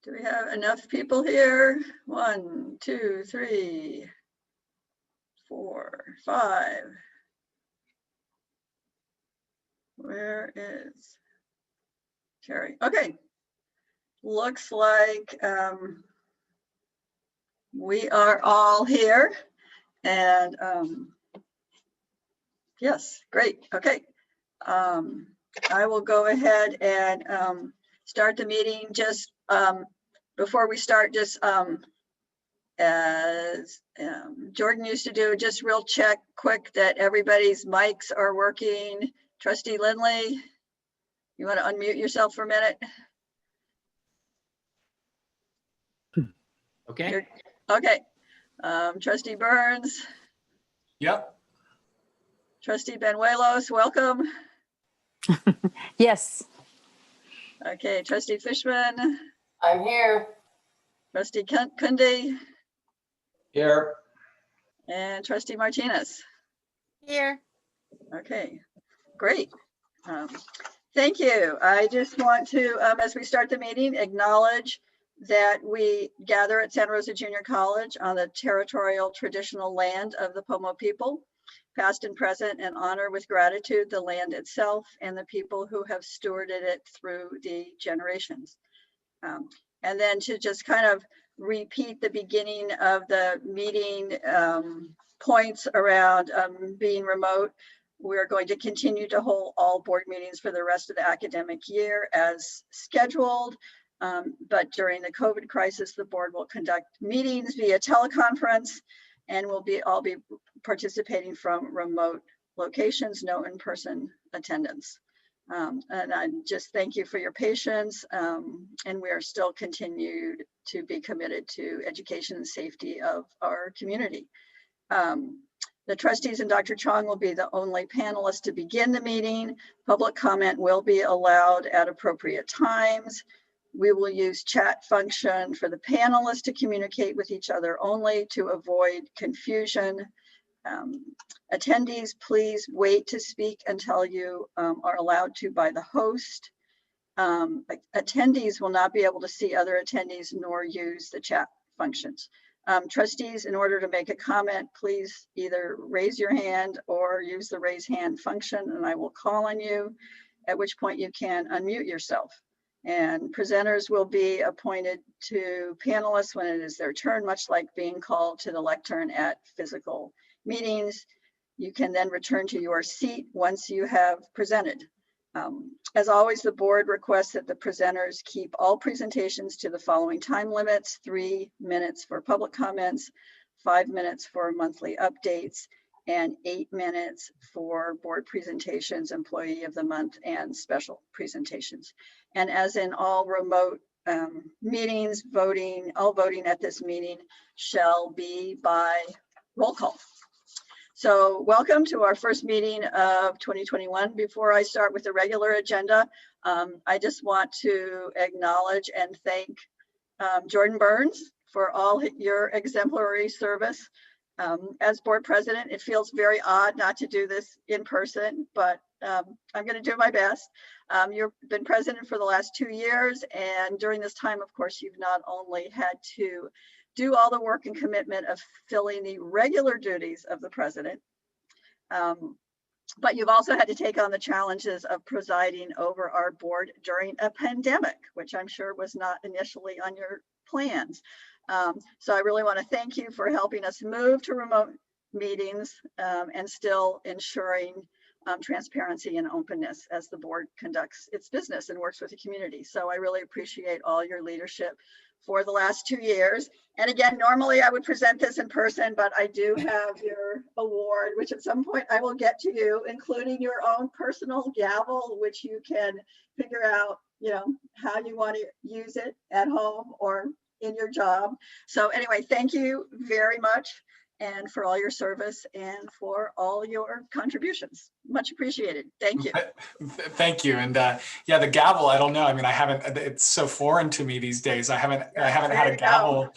Do we have enough people here? 1, 2, 3, 4, 5. Where is Terry? Okay. Looks like we are all here. And yes, great. Okay. I will go ahead and start the meeting. Just before we start, just as Jordan used to do, just real check quick that everybody's mics are working. Trustee Lindley, you want to unmute yourself for a minute? Okay. Okay. Trustee Burns. Yep. Trustee Benuelos, welcome. Yes. Okay, Trustee Fishman. I'm here. Trustee Kunde. Here. And Trustee Martinez. Here. Okay, great. Thank you. I just want to, as we start the meeting, acknowledge that we gather at Santa Rosa Junior College on the territorial traditional land of the Pomo people, past and present, and honor with gratitude the land itself and the people who have stewarded it through the generations. And then to just kind of repeat the beginning of the meeting points around being remote. We're going to continue to hold all board meetings for the rest of the academic year as scheduled. But during the COVID crisis, the board will conduct meetings via teleconference and we'll all be participating from remote locations, no in-person attendance. And I just thank you for your patience. And we are still continued to be committed to education and safety of our community. The trustees and Dr. Chong will be the only panelists to begin the meeting. Public comment will be allowed at appropriate times. We will use chat function for the panelists to communicate with each other only to avoid confusion. Attendees, please wait to speak until you are allowed to by the host. Attendees will not be able to see other attendees nor use the chat functions. Trustees, in order to make a comment, please either raise your hand or use the raise hand function and I will call on you, at which point you can unmute yourself. And presenters will be appointed to panelists when it is their turn, much like being called to the lectern at physical meetings. You can then return to your seat once you have presented. As always, the board requests that the presenters keep all presentations to the following time limits: 3 minutes for public comments, 5 minutes for monthly updates, and 8 minutes for board presentations, employee of the month, and special presentations. And as in all remote meetings, all voting at this meeting shall be by roll call. So welcome to our first meeting of 2021. Before I start with the regular agenda, I just want to acknowledge and thank Jordan Burns for all your exemplary service. As board president, it feels very odd not to do this in person, but I'm going to do my best. You've been president for the last 2 years, and during this time, of course, you've not only had to do all the work and commitment of filling the regular duties of the president, but you've also had to take on the challenges of presiding over our board during a pandemic, which I'm sure was not initially on your plans. So I really want to thank you for helping us move to remote meetings and still ensuring transparency and openness as the board conducts its business and works with the community. So I really appreciate all your leadership for the last 2 years. And again, normally I would present this in person, but I do have your award, which at some point I will get to you, including your own personal gavel, which you can figure out, how you want to use it at home or in your job. So anyway, thank you very much, and for all your service and for all your contributions. Much appreciated. Thank you. Thank you. And yeah, the gavel, I don't know. I mean, it's so foreign to me these days. I haven't had a gavel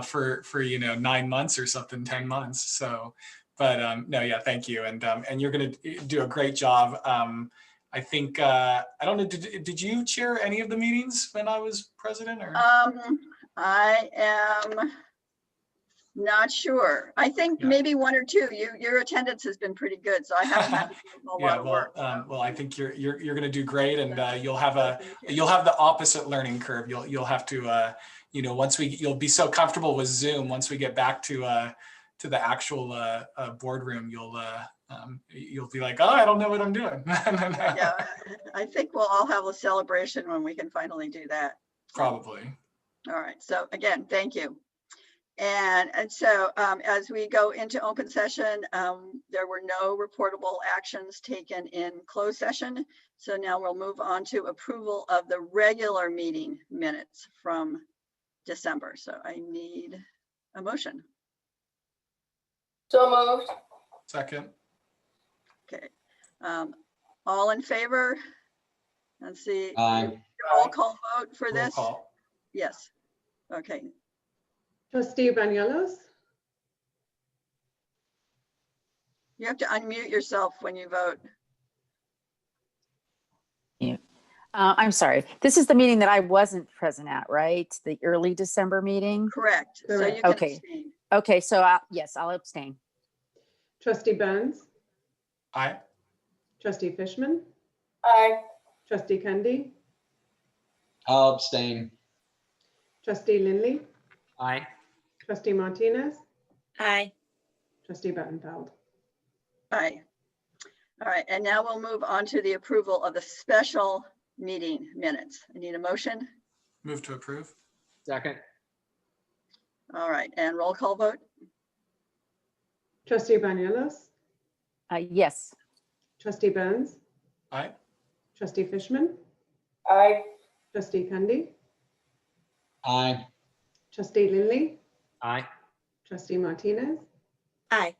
for 9 months or something, 10 months. So, but no, yeah, thank you. And you're going to do a great job. I think, I don't know, did you chair any of the meetings when I was president or? I am not sure. I think Yeah. maybe one or two. Your attendance has been pretty good, so I haven't had to do a lot of work. Well, I think you're going to do great, and you'll have Thank you. you'll have the opposite learning curve. You'll have to, once you'll be so comfortable with Zoom. Once we get back to the actual boardroom, you'll be like, oh, I don't know what I'm doing. Yeah, I think we'll all have a celebration when we can finally do that. Probably. All right. So again, thank you. And so as we go into open session, there were no reportable actions taken in closed session. So now we'll move on to approval of the regular meeting minutes from December. So I need a motion. So moved. Second. Okay. All in favor? Let's see. Aye. Roll call vote for Roll this? call. Yes. Okay. Trustee Banuelos, You have to unmute yourself when you vote. I'm sorry. This is the meeting that I wasn't present at, right? The early December meeting? Correct. So Correct. you can Okay. abstain. Okay, so yes, I'll abstain. Trustee Benz, Aye. Trustee Fishman, Aye. Trustee Kendi, I'll abstain. Trustee Lindley, Aye. Trustee Martinez, Aye. Trustee Bettenfeld. Aye. All right, and now we'll move on to the approval of the special meeting minutes. I need a motion. Move to approve. Second. All right, and roll call vote. Trustee Banuelos, Yes. Trustee Benz, Aye. Trustee Fishman, Aye. Trustee Kendi, Aye. Trustee Lindley, Aye. Trustee Martinez, Aye.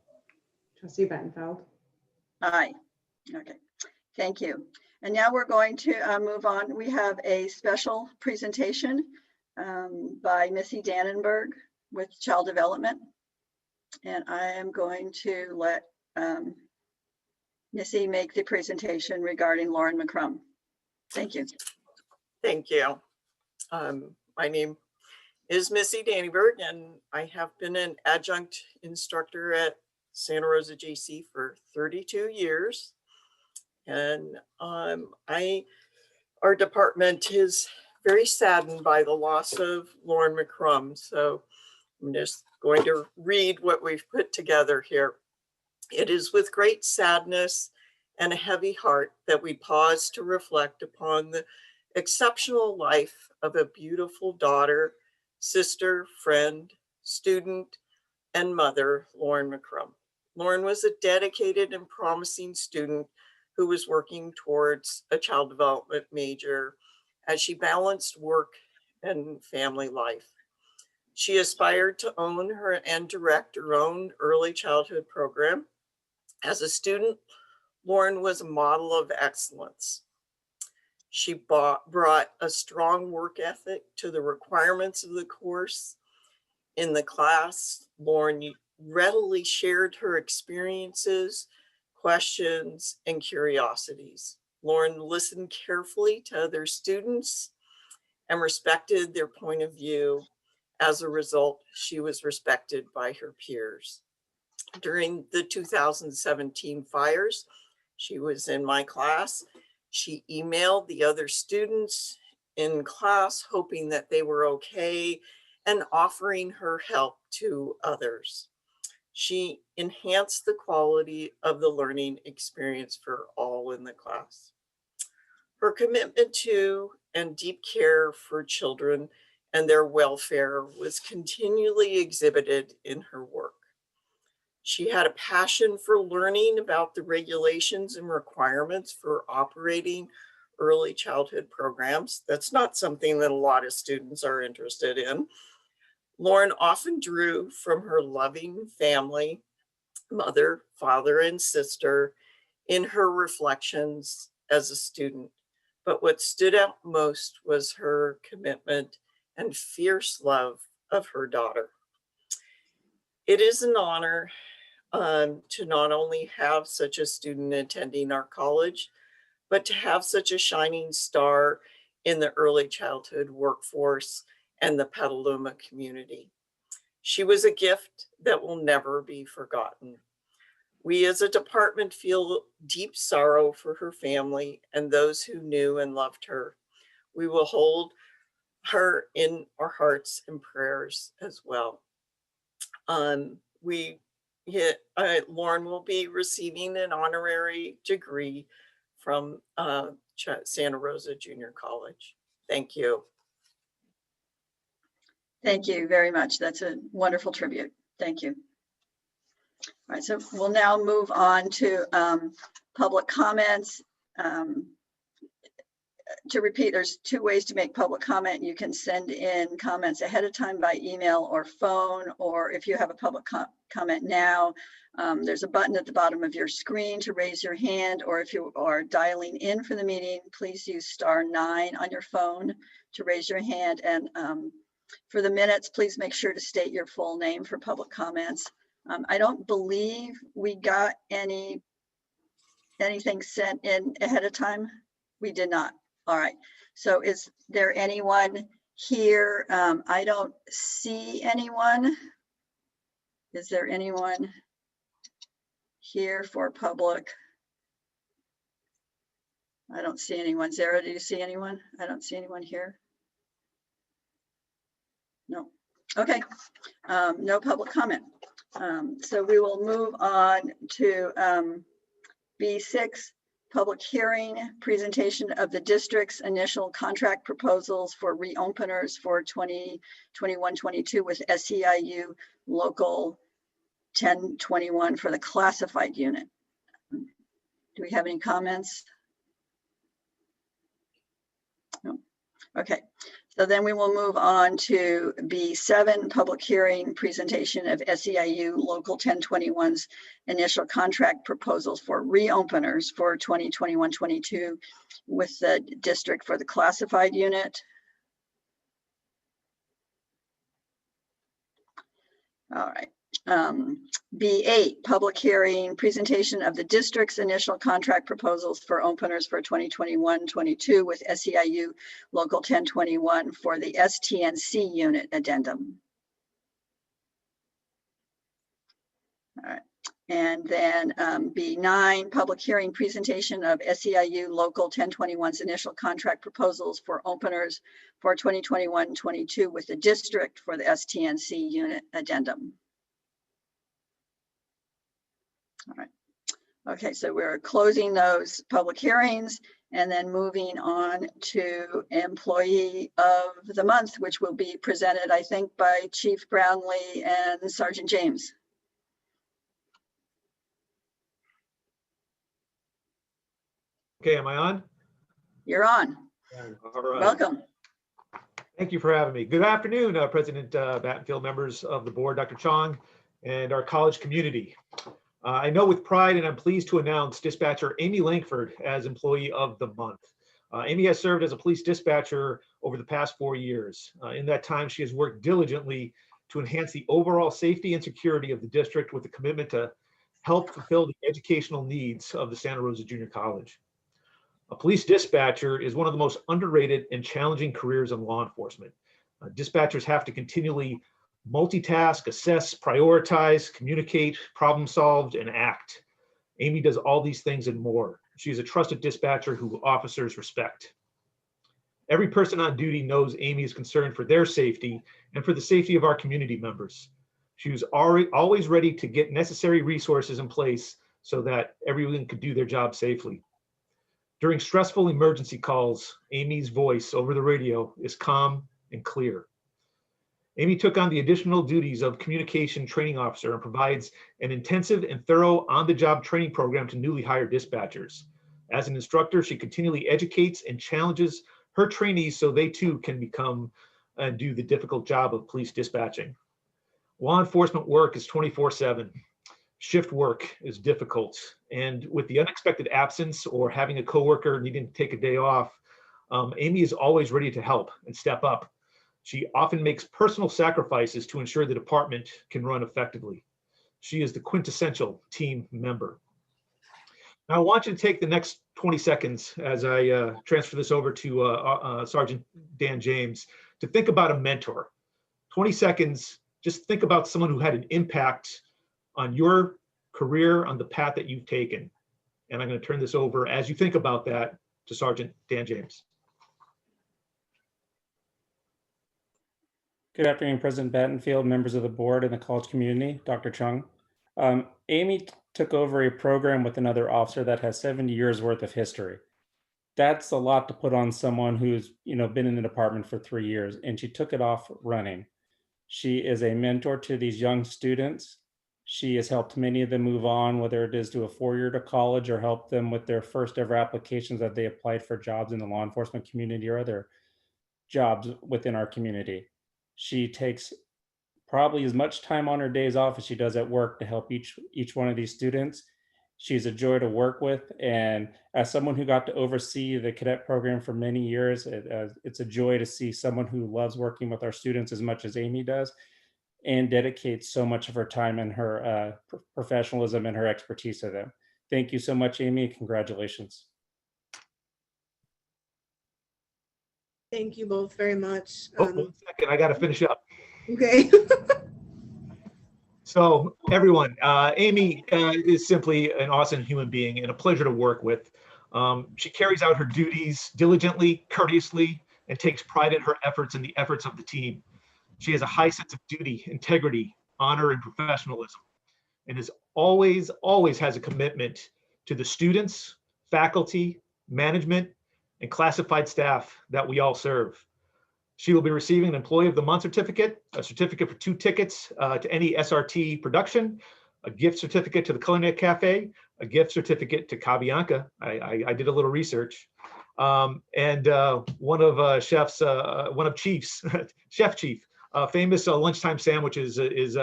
Trustee Bettenfeld. Aye. Okay, thank you. And now we're going to move on. We have a special presentation by Missy Dannenberg with Child Development. And I am going to let Missy make the presentation regarding Lauren McCrum. Thank you. Thank you. My name is Missy Dannenberg, and I have been an adjunct instructor at Santa Rosa JC for 32 years. And our department is very saddened by the loss of Lauren McCrum. So I'm just going to read what we've put together here. It is with great sadness and a heavy heart that we pause to reflect upon the exceptional life of a beautiful daughter, sister, friend, student, and mother, Lauren McCrum. Lauren was a dedicated and promising student who was working towards a child development major as she balanced work and family life. She aspired to own her and direct her own early childhood program. As a student, Lauren was a model of excellence. She brought a strong work ethic to the requirements of the course. In the class, Lauren readily shared her experiences, questions, and curiosities. Lauren listened carefully to other students and respected their point of view. As a result, she was respected by her peers. During the 2017 fires, she was in my class. She emailed the other students in class, hoping that they were okay and offering her help to others. She enhanced the quality of the learning experience for all in the class. Her commitment to and deep care for children and their welfare was continually exhibited in her work. She had a passion for learning about the regulations and requirements for operating early childhood programs. That's not something that a lot of students are interested in. Lauren often drew from her loving family, mother, father, and sister in her reflections as a student. But what stood out most was her commitment and fierce love of her daughter. It is an honor to not only have such a student attending our college, but to have such a shining star in the early childhood workforce and the Petaluma community. She was a gift that will never be forgotten. We as a department feel deep sorrow for her family and those who knew and loved her. We will hold her in our hearts and prayers as well. Lauren will be receiving an honorary degree from Santa Rosa Junior College. Thank you. Thank you very much. That's a wonderful tribute. Thank you. All right, so we'll now move on to public comments. To repeat, there's two ways to make public comment. You can send in comments ahead of time by email or phone, or if you have a public comment now, there's a button at the bottom of your screen to raise your hand, or if you are dialing in for the meeting, please use *9 on your phone to raise your hand. And for the minutes, please make sure to state your full name for public comments. I don't believe we got anything sent in ahead of time. We did not. All right. So is there anyone here? I don't see anyone. Is there anyone here for public? I don't see anyone. Zara, do you see anyone? I don't see anyone here. No. Okay. No public comment. So we will move on to B6, public hearing, presentation of the district's initial contract proposals for reopeners for 2021-22 with SEIU Local 1021 for the classified unit. Do we have any comments? No. Okay. So then we will move on to B7, public hearing, presentation of SEIU Local 1021's initial contract proposals for reopeners for 2021-22 with the district for the classified unit. All right. B8, public hearing, presentation of the district's initial contract proposals for openers for 2021-22 with SEIU Local 1021 for the STNC unit addendum. All right. And then B9, public hearing, presentation of SEIU Local 1021's initial contract proposals for openers for 2021-22 with the district for the STNC unit addendum. All right. Okay, so we're closing those public hearings and then moving on to employee of the month, which will be presented, I think, by Chief Brownlee and Sergeant James. Okay, am I on? You're on. All right. Welcome. Thank you for having me. Good afternoon, President Battenfield, members of the board, Dr. Chong, and our college community. I know with pride, and I'm pleased to announce dispatcher Amy Langford as employee of the month. Amy has served as a police dispatcher over the past 4 years. In that time, she has worked diligently to enhance the overall safety and security of the district with a commitment to help fulfill the educational needs of the Santa Rosa Junior College. A police dispatcher is one of the most underrated and challenging careers in law enforcement. Dispatchers have to continually multitask, assess, prioritize, communicate, problem solve, and act. Amy does all these things and more. She is a trusted dispatcher who officers respect. Every person on duty knows Amy is concerned for their safety and for the safety of our community members. She was always ready to get necessary resources in place so that everyone could do their job safely. During stressful emergency calls, Amy's voice over the radio is calm and clear. Amy took on the additional duties of communication training officer and provides an intensive and thorough on-the-job training program to newly hired dispatchers. As an instructor, she continually educates and challenges her trainees so they too can become and do the difficult job of police dispatching. Law enforcement work is 24/7. Shift work is difficult. And with the unexpected absence or having a coworker needing to take a day off, Amy is always ready to help and step up. She often makes personal sacrifices to ensure the department can run effectively. She is the quintessential team member. Now, I want you to take the next 20 seconds as I transfer this over to Sergeant Dan James to think about a mentor. 20 seconds, just think about someone who had an impact on your career, on the path that you've taken. And I'm going to turn this over, as you think about that, to Sergeant Dan James. Good afternoon, President Battenfield, members of the board and the college community, Dr. Chung. Amy took over a program with another officer that has 70 years worth of history. That's a lot to put on someone who's been in the department for 3 years, and she took it off running. She is a mentor to these young students. She has helped many of them move on, whether it is to a 4-year to college or help them with their first ever applications that they applied for jobs in the law enforcement community or other jobs within our community. She takes probably as much time on her days off as she does at work to help each one of these students. She's a joy to work with. And as someone who got to oversee the cadet program for many years, it's a joy to see someone who loves working with our students as much as Amy does and dedicates so much of her time and her professionalism and her expertise to them. Thank you so much, Amy. Congratulations. Thank you both very much. Oh, 1 second, I got to finish up. Okay. So everyone, Amy is simply an awesome human being and a pleasure to work with. She carries out her duties diligently, courteously, and takes pride in her efforts and the efforts of the team. She has a high sense of duty, integrity, honor, and professionalism, and is always has a commitment to the students, faculty, management, and classified staff that we all serve. She will be receiving an Employee of the Month certificate, a certificate for 2 tickets to any SRT production, a gift certificate to the Culinary Cafe, a gift certificate to Cabianca. I did a little research. And one of Chief's, Chef Chief, famous lunchtime sandwiches is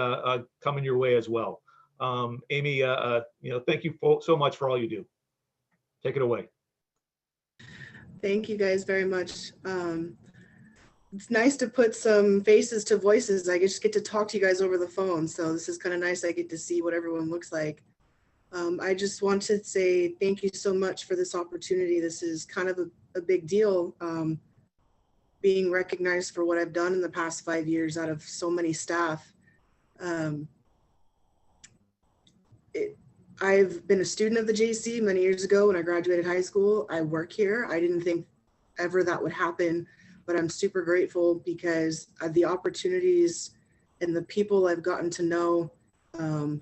coming your way as well. Amy, thank you so much for all you do. Take it away. Thank you guys very much. It's nice to put some faces to voices. I just get to talk to you guys over the phone. So this is kind of nice. I get to see what everyone looks like. I just want to say thank you so much for this opportunity. This is kind of a big deal, being recognized for what I've done in the past 5 years out of so many staff. I've been a student of the JC many years ago when I graduated high school. I work here. I didn't think ever that would happen, but I'm super grateful because the opportunities and the people I've gotten to know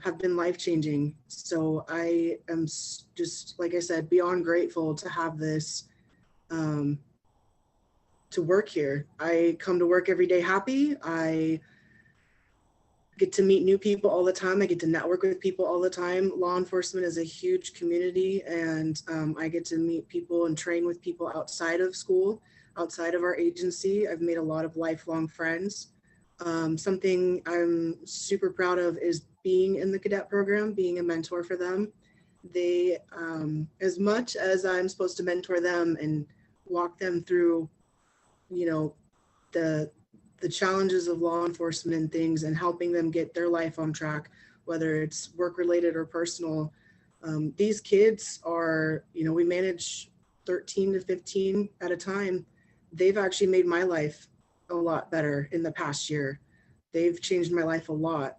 have been life-changing. So I am just, like I said, beyond grateful to have this, to work here. I come to work every day happy. I get to meet new people all the time. I get to network with people all the time. Law enforcement is a huge community, and I get to meet people and train with people outside of school, outside of our agency. I've made a lot of lifelong friends. Something I'm super proud of is being in the cadet program, being a mentor for them. They, as much as I'm supposed to mentor them and walk them through, the challenges of law enforcement and things and helping them get their life on track, whether it's work related or personal. These kids are, we manage 13 to 15 at a time. They've actually made my life a lot better in the past year. They've changed my life a lot.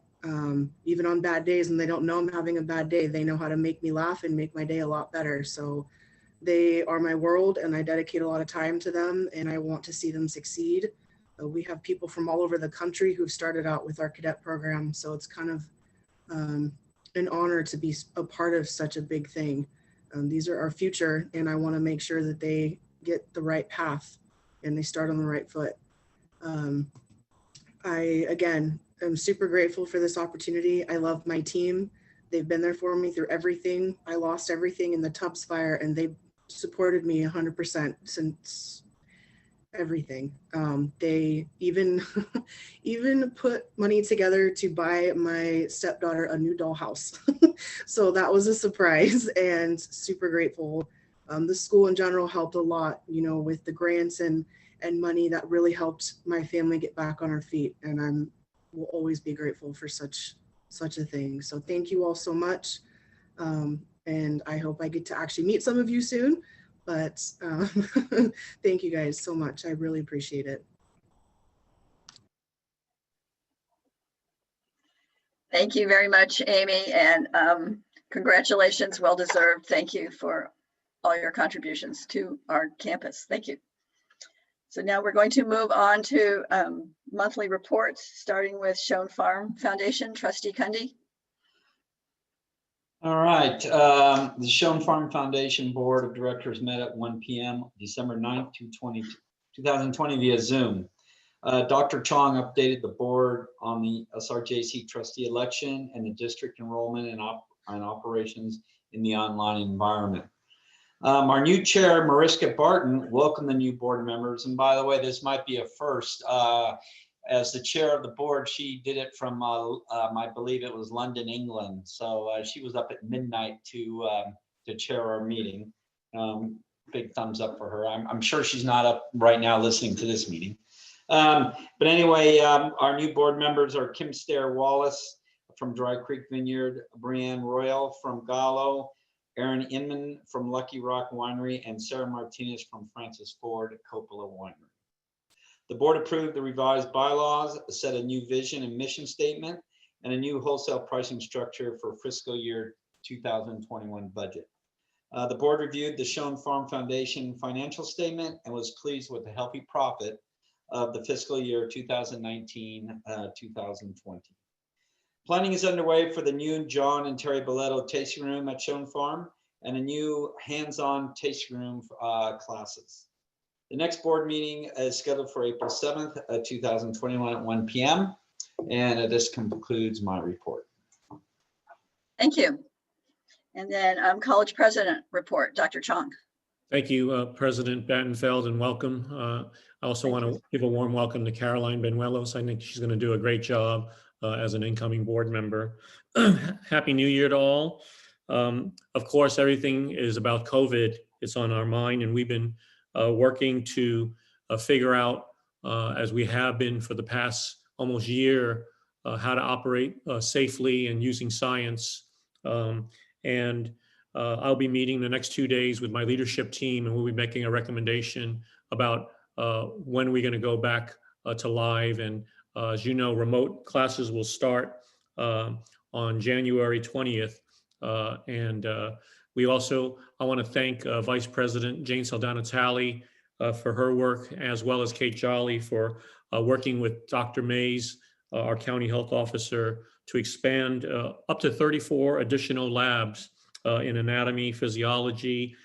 Even on bad days and they don't know I'm having a bad day, they know how to make me laugh and make my day a lot better. So they are my world and I dedicate a lot of time to them and I want to see them succeed. We have people from all over the country who've started out with our cadet program. So it's kind of an honor to be a part of such a big thing. These are our future and I want to make sure that they get the right path and they start on the right foot. I, again, am super grateful for this opportunity. I love my team. They've been there for me through everything. I lost everything in the Tubbs fire and they supported me 100% since everything. They even even put money together to buy my stepdaughter a new dollhouse. So that was a surprise and super grateful. The school in general helped a lot, with the grants and money that really helped my family get back on our feet. And I will always be grateful for such a thing. So thank you all so much. And I hope I get to actually meet some of you soon. But thank you guys so much. I really appreciate it. Thank you very much, Amy, and congratulations, well deserved. Thank you for all your contributions to our campus. Thank you. So now we're going to move on to monthly reports, starting with Schoen Farm Foundation. Trustee Cundy. All right. The Schoen Farm Foundation Board of Directors met at 1 p.m. December 9th, 2020 via Zoom. Dr. Chong updated the board on the SRJC trustee election and the district enrollment and operations in the online environment. Our new chair, Mariska Barton, welcomed the new board members. And by the way, this might be a first. As the chair of the board, she did it from, I believe it was London, England. So she was up at midnight to chair our meeting. Big thumbs up for her. I'm sure she's not up right now listening to this meeting. But anyway, our new board members are Kim Stair Wallace from Dry Creek Vineyard, Brianne Royal from Gallo, Aaron Inman from Lucky Rock Winery, and Sarah Martinez from Francis Ford Coppola Winery. The board approved the revised bylaws, set a new vision and mission statement, and a new wholesale pricing structure for fiscal year 2021 budget. The board reviewed the Schoen Farm Foundation financial statement and was pleased with the healthy profit of the fiscal year 2019-2020. Planning is underway for the new John and Terry Boletto tasting room at Schoen Farm and a new hands-on tasting room classes. The next board meeting is scheduled for April 7th, 2021 at 1 p.m. And this concludes my report. Thank you. And then college president report, Dr. Chong. Thank you, President Battenfeld, and welcome. I also want to give a warm welcome to Caroline Benuelos. I think she's going to do a great job as an incoming board member. Happy New Year to all. Of course, everything is about COVID. It's on our mind, and we've been working to figure out, as we have been for the past almost year, how to operate safely and using science. I'll be meeting the next 2 days with my leadership team, and we'll be making a recommendation about when we're going to go back to live. And as you know, remote classes will start on January 20th. I want to thank Vice President Jane Saldana-Talley for her work, as well as Kate Jolly for working with Dr. Mays, our county health officer, to expand up to 34 additional labs in anatomy, physiology,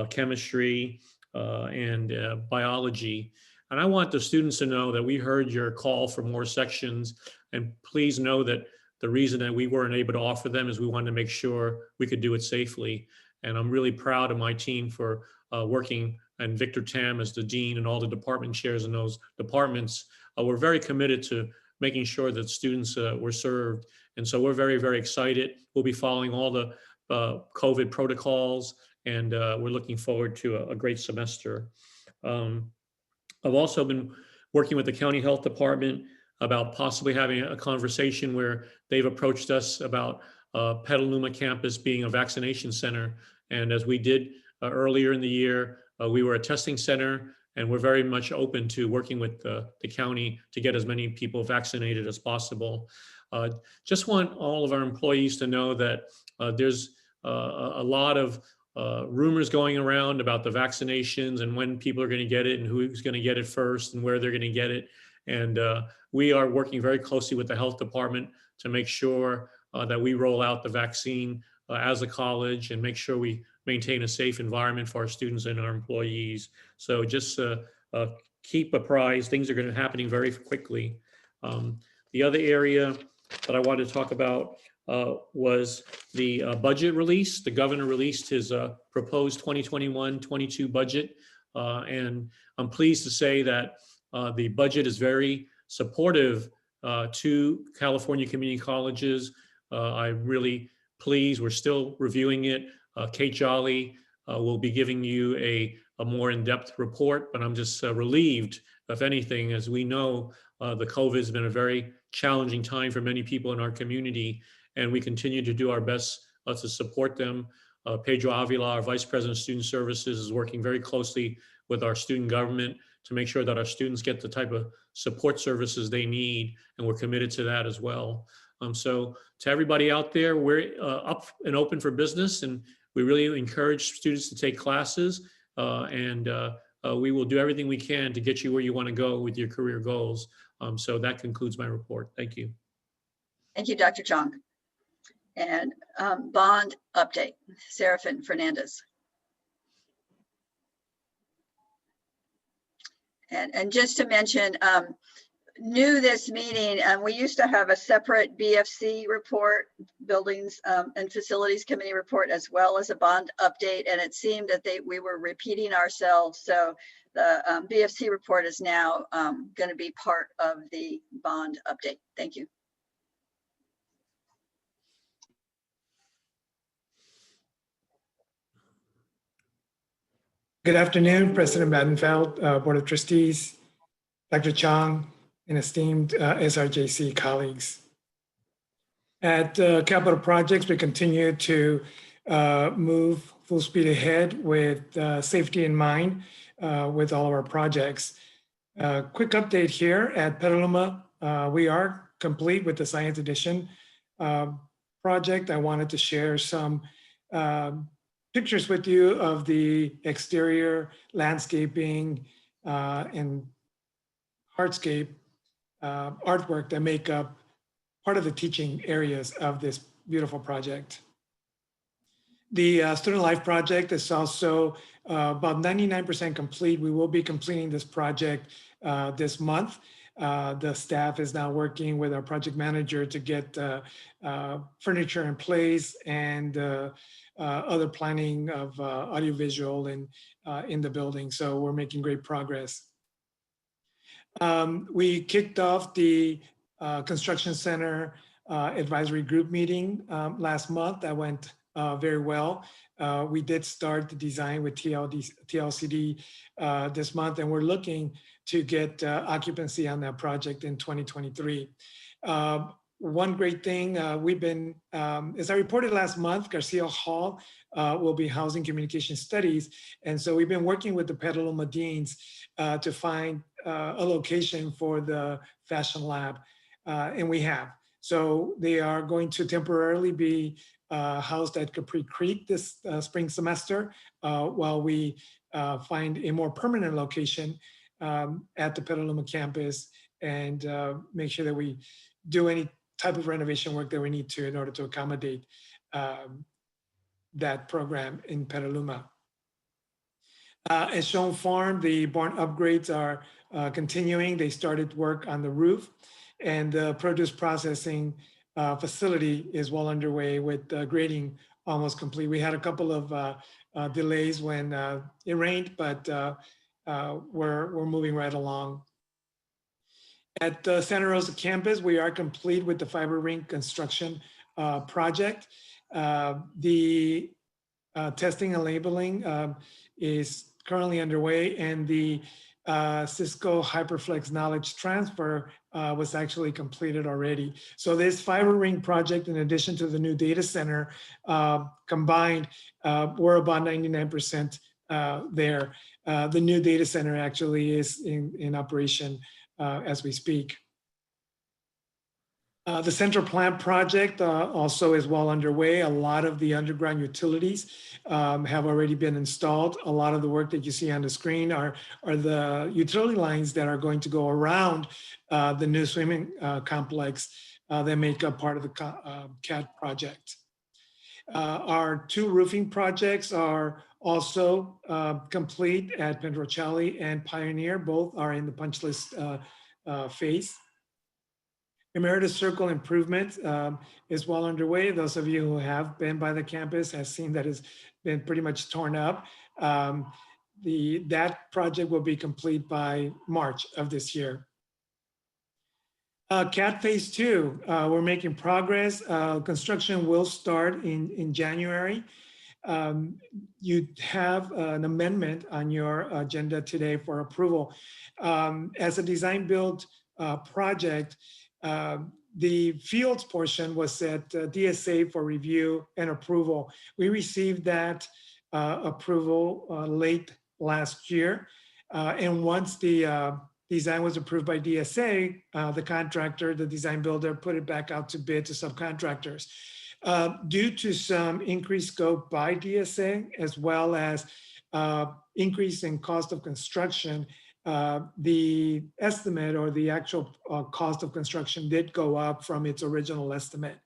chemistry, and biology. And I want the students to know that we heard your call for more sections, and please know that the reason that we weren't able to offer them is we wanted to make sure we could do it safely. And I'm really proud of my team for working, and Victor Tam as the dean and all the department chairs in those departments. We're very committed to making sure that students were served. And so we're very, very excited. We'll be following all the COVID protocols, and we're looking forward to a great semester. I've also been working with the county health department about possibly having a conversation where they've approached us about Petaluma campus being a vaccination center. And as we did earlier in the year, we were a testing center, and we're very much open to working with the county to get as many people vaccinated as possible. Just want all of our employees to know that there's a lot of rumors going around about the vaccinations and when people are going to get it and who's going to get it first and where they're going to get it. And we are working very closely with the health department to make sure that we roll out the vaccine as a college and make sure we maintain a safe environment for our students and our employees. So just keep apprised. Things are going to be happening very quickly. The other area that I wanted to talk about was the budget release. The governor released his proposed 2021-22 budget. And I'm pleased to say that the budget is very supportive to California community colleges. I'm really pleased. We're still reviewing it. Kate Jolly will be giving you a more in-depth report, but I'm just relieved, if anything, as we know, the COVID has been a very challenging time for many people in our community, and we continue to do our best to support them. Pedro Avila, our Vice President of Student Services, is working very closely with our student government to make sure that our students get the type of support services they need, and we're committed to that as well. So to everybody out there, we're up and open for business, and we really encourage students to take classes, and we will do everything we can to get you where you want to go with your career goals. So that concludes my report. Thank you. Thank you, Dr. Chong. And bond update, Serafin Fernandez. And just to mention, new this meeting, we used to have a separate BFC report, Buildings and Facilities Committee report, as well as a bond update. And it seemed that we were repeating ourselves. So the BFC report is now going to be part of the bond update. Thank you. Good afternoon, President Badenfeld, Board of Trustees, Dr. Chong, and esteemed SRJC colleagues. At Capital Projects, we continue to move full speed ahead with safety in mind with all of our projects. Quick update here at Petaluma, we are complete with the Science Edition project. I wanted to share some pictures with you of the exterior landscaping and hardscape artwork that make up part of the teaching areas of this beautiful project. The Student Life project is also about 99% complete. We will be completing this project this month. The staff is now working with our project manager to get furniture in place and other planning of audiovisual and in the building. So we're making great progress. We kicked off the construction center advisory group meeting last month. That went very well. We did start the design with TLCD this month, and we're looking to get occupancy on that project in 2023. One great thing we've been, as I reported last month, Garcia Hall will be housing communication studies. And so we've been working with the Petaluma Deans to find a location for the Fashion Lab, and we have. So they are going to temporarily be housed at Capri Creek this spring semester while we find a more permanent location at the Petaluma campus and make sure that we do any type of renovation work that we need to in order to accommodate that program in Petaluma. At Schoen Farm, the barn upgrades are continuing. They started work on the roof, and the produce processing facility is well underway with grading almost complete. We had a couple of delays when it rained, but we're moving right along. At the Santa Rosa campus, we are complete with the fiber ring construction project. The testing and labeling is currently underway, and the Cisco HyperFlex knowledge transfer was actually completed already. So this fiber ring project, in addition to the new data center, combined, we're about 99% there. The new data center actually is in operation as we speak. The central plant project also is well underway. A lot of the underground utilities have already been installed. A lot of the work that you see on the screen are the utility lines that are going to go around the new swimming complex that make up part of the CAT project. Our two roofing projects are also complete at Pendrochelli and Pioneer. Both are in the punch list phase. Emeritus Circle improvement is well underway. Those of you who have been by the campus have seen that it's been pretty much torn up. That project will be complete by March of this year. CAT Phase 2, we're making progress. Construction will start in January. You have an amendment on your agenda today for approval. As a design build project, The fields portion was at DSA for review and approval. We received that approval late last year. And once the design was approved by DSA, the contractor, the design builder, put it back out to bid to subcontractors. Due to some increased scope by DSA, as well as increase in cost of construction, the estimate or the actual cost of construction did go up from its original estimate.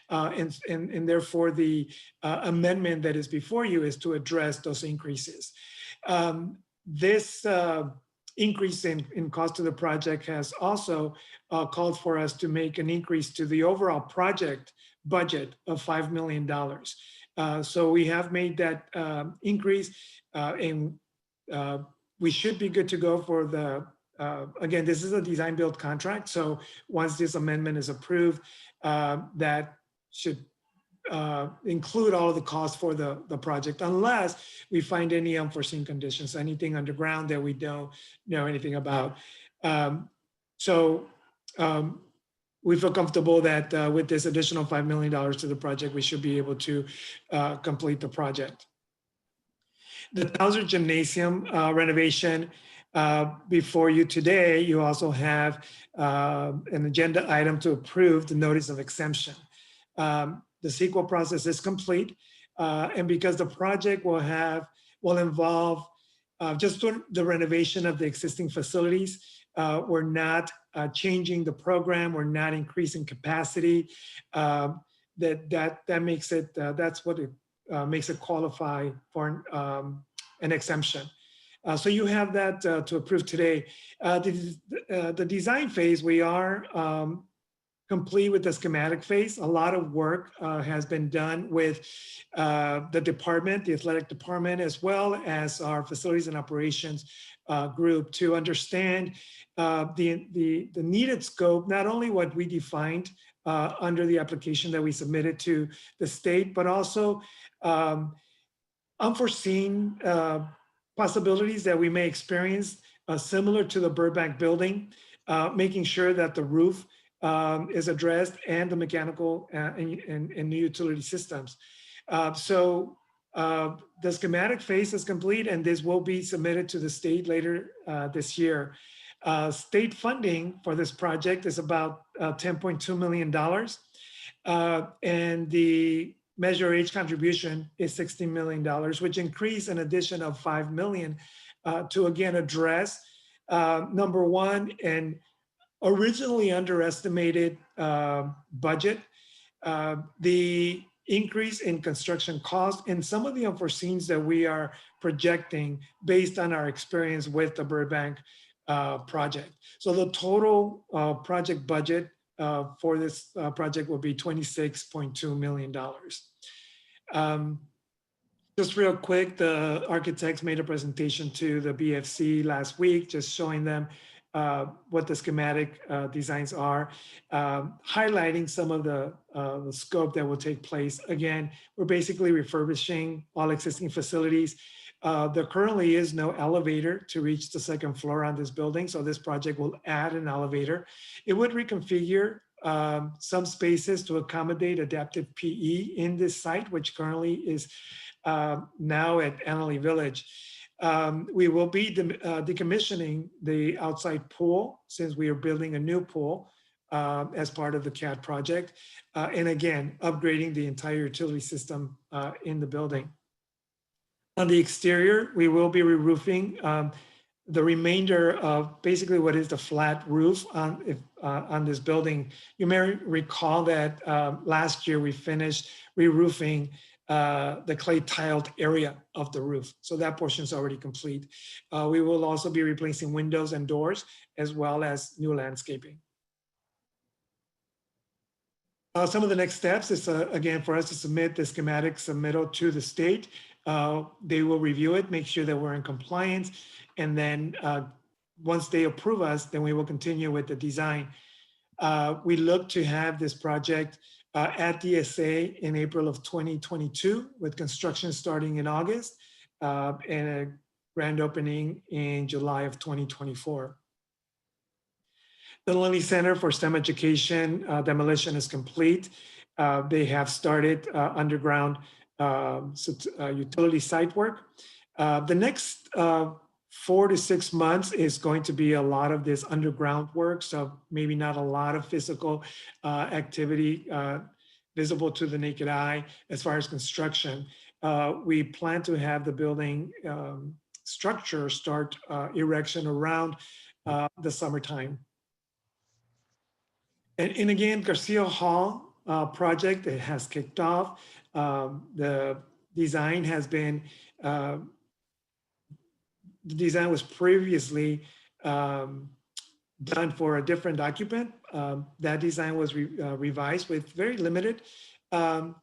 And therefore, the amendment that is before you is to address those increases. This increase in cost of the project has also called for us to make an increase to the overall project budget of $5 million. So we have made that increase, and we should be good to go for the, again, this is a design build contract. So once this amendment is approved, that should include all of the costs for the project, unless we find any unforeseen conditions, anything underground that we don't know anything about. We feel comfortable that with this additional $5 million to the project, we should be able to complete the project. The Towser Gymnasium renovation before you today, you also have an agenda item to approve the notice of exemption. The CEQA process is complete, and because the project will involve just the renovation of the existing facilities, we're not changing the program, we're not increasing capacity. That makes it, that's what it makes it qualify for an exemption. So you have that to approve today. The design phase, we are complete with the schematic phase. A lot of work has been done with the department, the athletic department, as well as our facilities and operations group to understand the needed scope, not only what we defined under the application that we submitted to the state, but also unforeseen possibilities that we may experience similar to the Burbank building, making sure that the roof is addressed and the mechanical and new utility systems. So the schematic phase is complete, and this will be submitted to the state later this year. State funding for this project is about $10.2 million. And the Measure H contribution is $16 million, which increased an addition of $5 million to again address number one, an originally underestimated budget, the increase in construction costs, and some of the unforeseens that we are projecting based on our experience with the Burbank project. So the total project budget for this project will be $26.2 million. Just real quick, the architects made a presentation to the BFC last week, just showing them what the schematic designs are, highlighting some of the scope that will take place. Again, we're basically refurbishing all existing facilities. There currently is no elevator to reach the second floor on this building, so this project will add an elevator. It would reconfigure some spaces to accommodate adaptive PE in this site, which currently is now at Annalee Village. We will be decommissioning the outside pool since we are building a new pool as part of the CAD project. And again, upgrading the entire utility system in the building. On the exterior, we will be re-roofing the remainder of basically what is the flat roof on this building. You may recall that last year we finished re-roofing the clay tiled area of the roof. So that portion is already complete. We will also be replacing windows and doors as well as new landscaping. Some of the next steps is again for us to submit the schematic submittal to the state. They will review it, make sure that we're in compliance. And then once they approve us, then we will continue with the design. We look to have this project at DSA in April of 2022, with construction starting in August and a grand opening in July of 2024. The Lilly Center for STEM Education demolition is complete. They have started underground utility site work. The next 4 to 6 months is going to be a lot of this underground work, so maybe not a lot of physical activity visible to the naked eye as far as construction. We plan to have the building structure start erection around the summertime. And again, Garcia Hall project, it has kicked off. The design has been, the design was previously done for a different occupant. That design was revised with very limited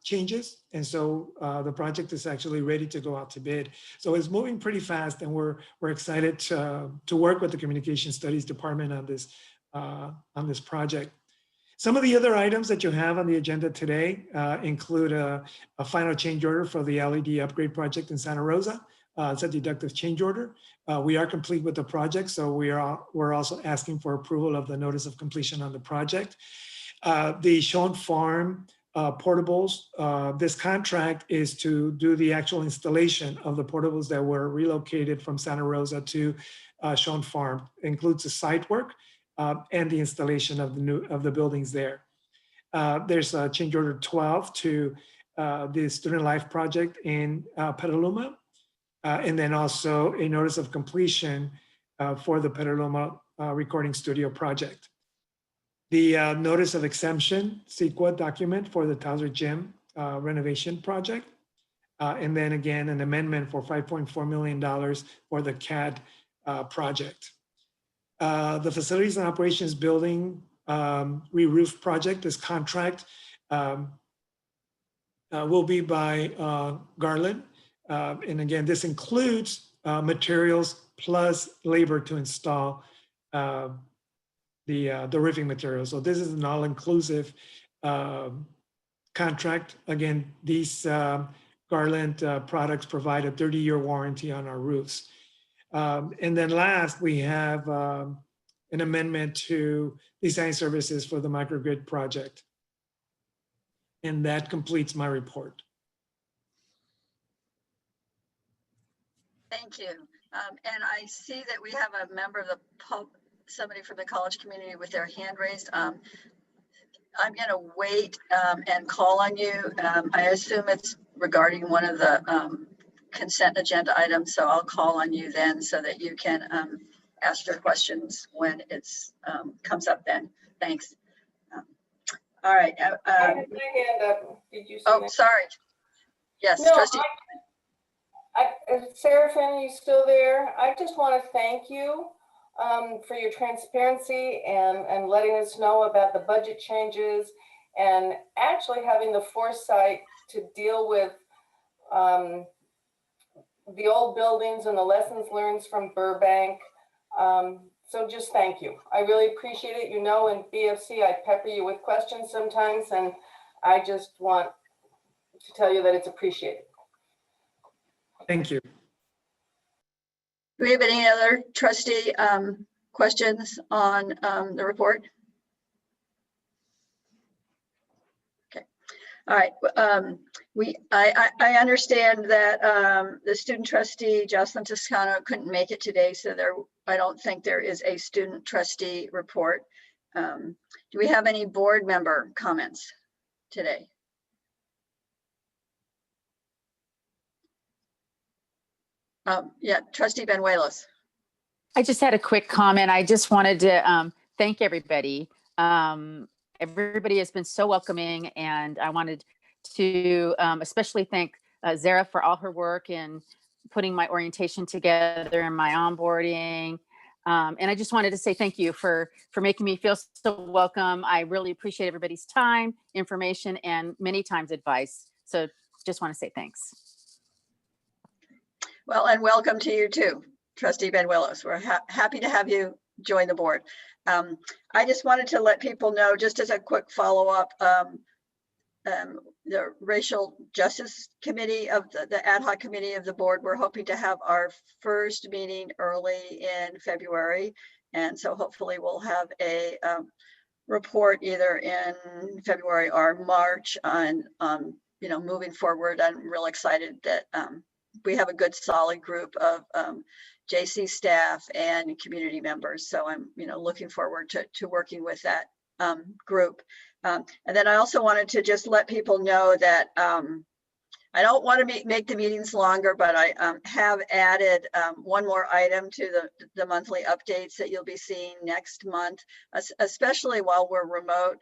changes. And so the project is actually ready to go out to bid. So it's moving pretty fast, and we're excited to work with the Communication Studies Department on this project. Some of the other items that you have on the agenda today include a final change order for the LED upgrade project in Santa Rosa. It's a deductive change order. We are complete with the project, so we're also asking for approval of the notice of completion on the project. The Schoen Farm portables, this contract is to do the actual installation of the portables that were relocated from Santa Rosa to Schoen Farm. It includes the site work and the installation of the buildings there. There's a change order 12 to the Student Life project in Petaluma, and then also a notice of completion for the Petaluma recording studio project. The notice of exemption, CEQA document for the Towser Gym renovation project, and then again, an amendment for $5.4 million for the CAD project. The Facilities and Operations Building re-roof project, this contract will be by Garland. And again, this includes materials plus labor to install the roofing materials. So this is an all-inclusive contract. Again, these Garland products provide a 30-year warranty on our roofs. And then last, we have an amendment to design services for the microgrid project. And that completes my report. Thank you. And I see that we have a member of the somebody from the college community with their hand raised. I'm going to wait and call on you. I assume it's regarding one of the consent agenda items, so I'll call on you then so that you can ask your questions when it's comes up then. Thanks. All right. I had my hand up. Did you see Oh, that? sorry. Yes, No, trustee. Sarah Finn, you still there? I just want to thank you for your transparency and letting us know about the budget changes and actually having the foresight to deal with the old buildings and the lessons learned from Burbank. So just thank you. I really appreciate it. You know, in BFC, I pepper you with questions sometimes, and I just want to tell you that it's appreciated. Thank you. Do we have any other trustee questions on the report? Okay. All right. I understand that the student trustee, Jocelyn Toscano, couldn't make it today, so I don't think there is a student trustee report. Do we have any board member comments today? Yeah, trustee Benuelos. I just had a quick comment. I just wanted to thank everybody. Everybody has been so welcoming, and I wanted to especially thank Zara for all her work in putting my orientation together and my onboarding. And I just wanted to say thank you for making me feel so welcome. I really appreciate everybody's time, information, and many times advice. So just want to say thanks. Well, and welcome to you too, trustee Benuelos. We're happy to have you join the board. I just wanted to let people know, just as a quick follow-up, the Racial Justice Committee of the ad hoc committee of the board, we're hoping to have our first meeting early in February. And so hopefully we'll have a report either in February or March on, moving forward. I'm real excited that we have a good solid group of JC staff and community members. So I'm, looking forward to working with that group. And then I also wanted to just let people know that I don't want to make the meetings longer, but I have added one more item to the monthly updates that you'll be seeing next month, especially while we're remote.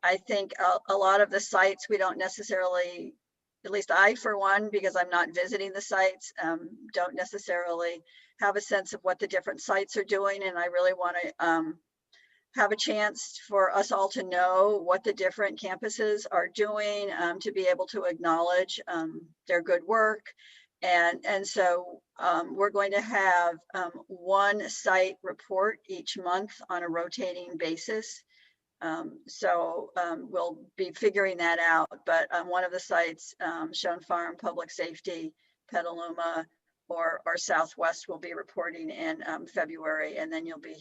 I think a lot of the sites we don't necessarily, at least I, for one, because I'm not visiting the sites, don't necessarily have a sense of what the different sites are doing. And I really want to have a chance for us all to know what the different campuses are doing, to be able to acknowledge their good work. And so we're going to have one site report each month on a rotating basis. So we'll be figuring that out. But one of the sites, Schoen Farm, Public Safety, Petaluma, or Southwest will be reporting in February, and then you'll be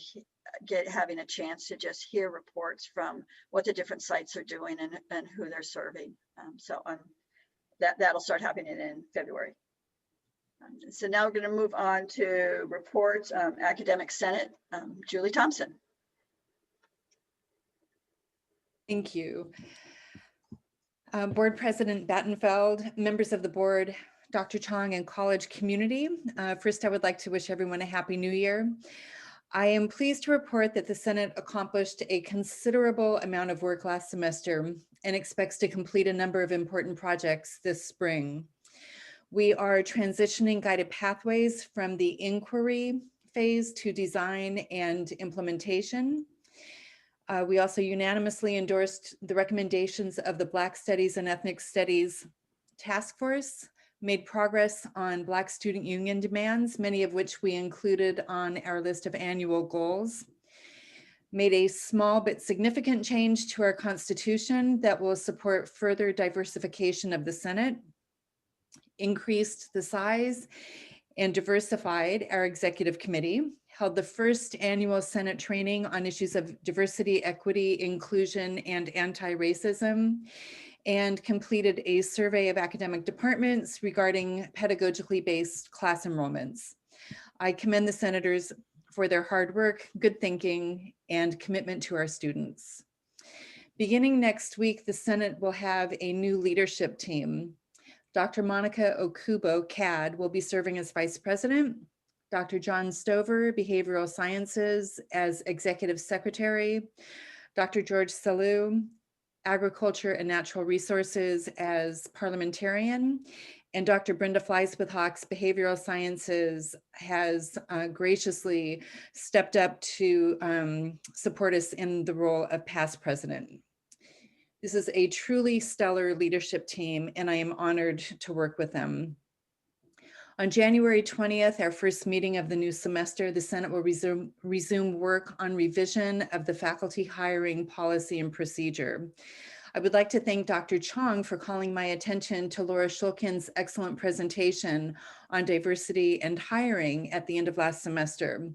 having a chance to just hear reports from what the different sites are doing and who they're serving. So that'll start happening in February. So now we're going to move on to reports. Academic Senate, Julie Thompson. Thank you. Board President Battenfeld, members of the board, Dr. Chong, and college community. First, I would like to wish everyone a happy new year. I am pleased to report that the Senate accomplished a considerable amount of work last semester and expects to complete a number of important projects this spring. We are transitioning guided pathways from the inquiry phase to design and implementation. We also unanimously endorsed the recommendations of the Black Studies and Ethnic Studies Task Force, made progress on Black Student Union demands, many of which we included on our list of annual goals, made a small but significant change to our Constitution that will support further diversification of the Senate, increased the size and diversified our executive committee, held the first annual Senate training on issues of diversity, equity, inclusion, and anti-racism, and completed a survey of academic departments regarding pedagogically based class enrollments. I commend the senators for their hard work, good thinking, and commitment to our students. Beginning next week, the Senate will have a new leadership team. Dr. Monica Okubo, CAD, will be serving as Vice President. Dr. John Stover, Behavioral Sciences, as Executive Secretary. Dr. George Salou, Agriculture and Natural Resources, as Parliamentarian. And Dr. Brenda Fleiswith-Hawks, Behavioral Sciences, has graciously stepped up to support us in the role of past president. This is a truly stellar leadership team, and I am honored to work with them. On January 20th, our first meeting of the new semester, the Senate will resume work on revision of the faculty hiring policy and procedure. I would like to thank Dr. Chong for calling my attention to Laura Shulkin's excellent presentation on diversity and hiring at the end of last semester.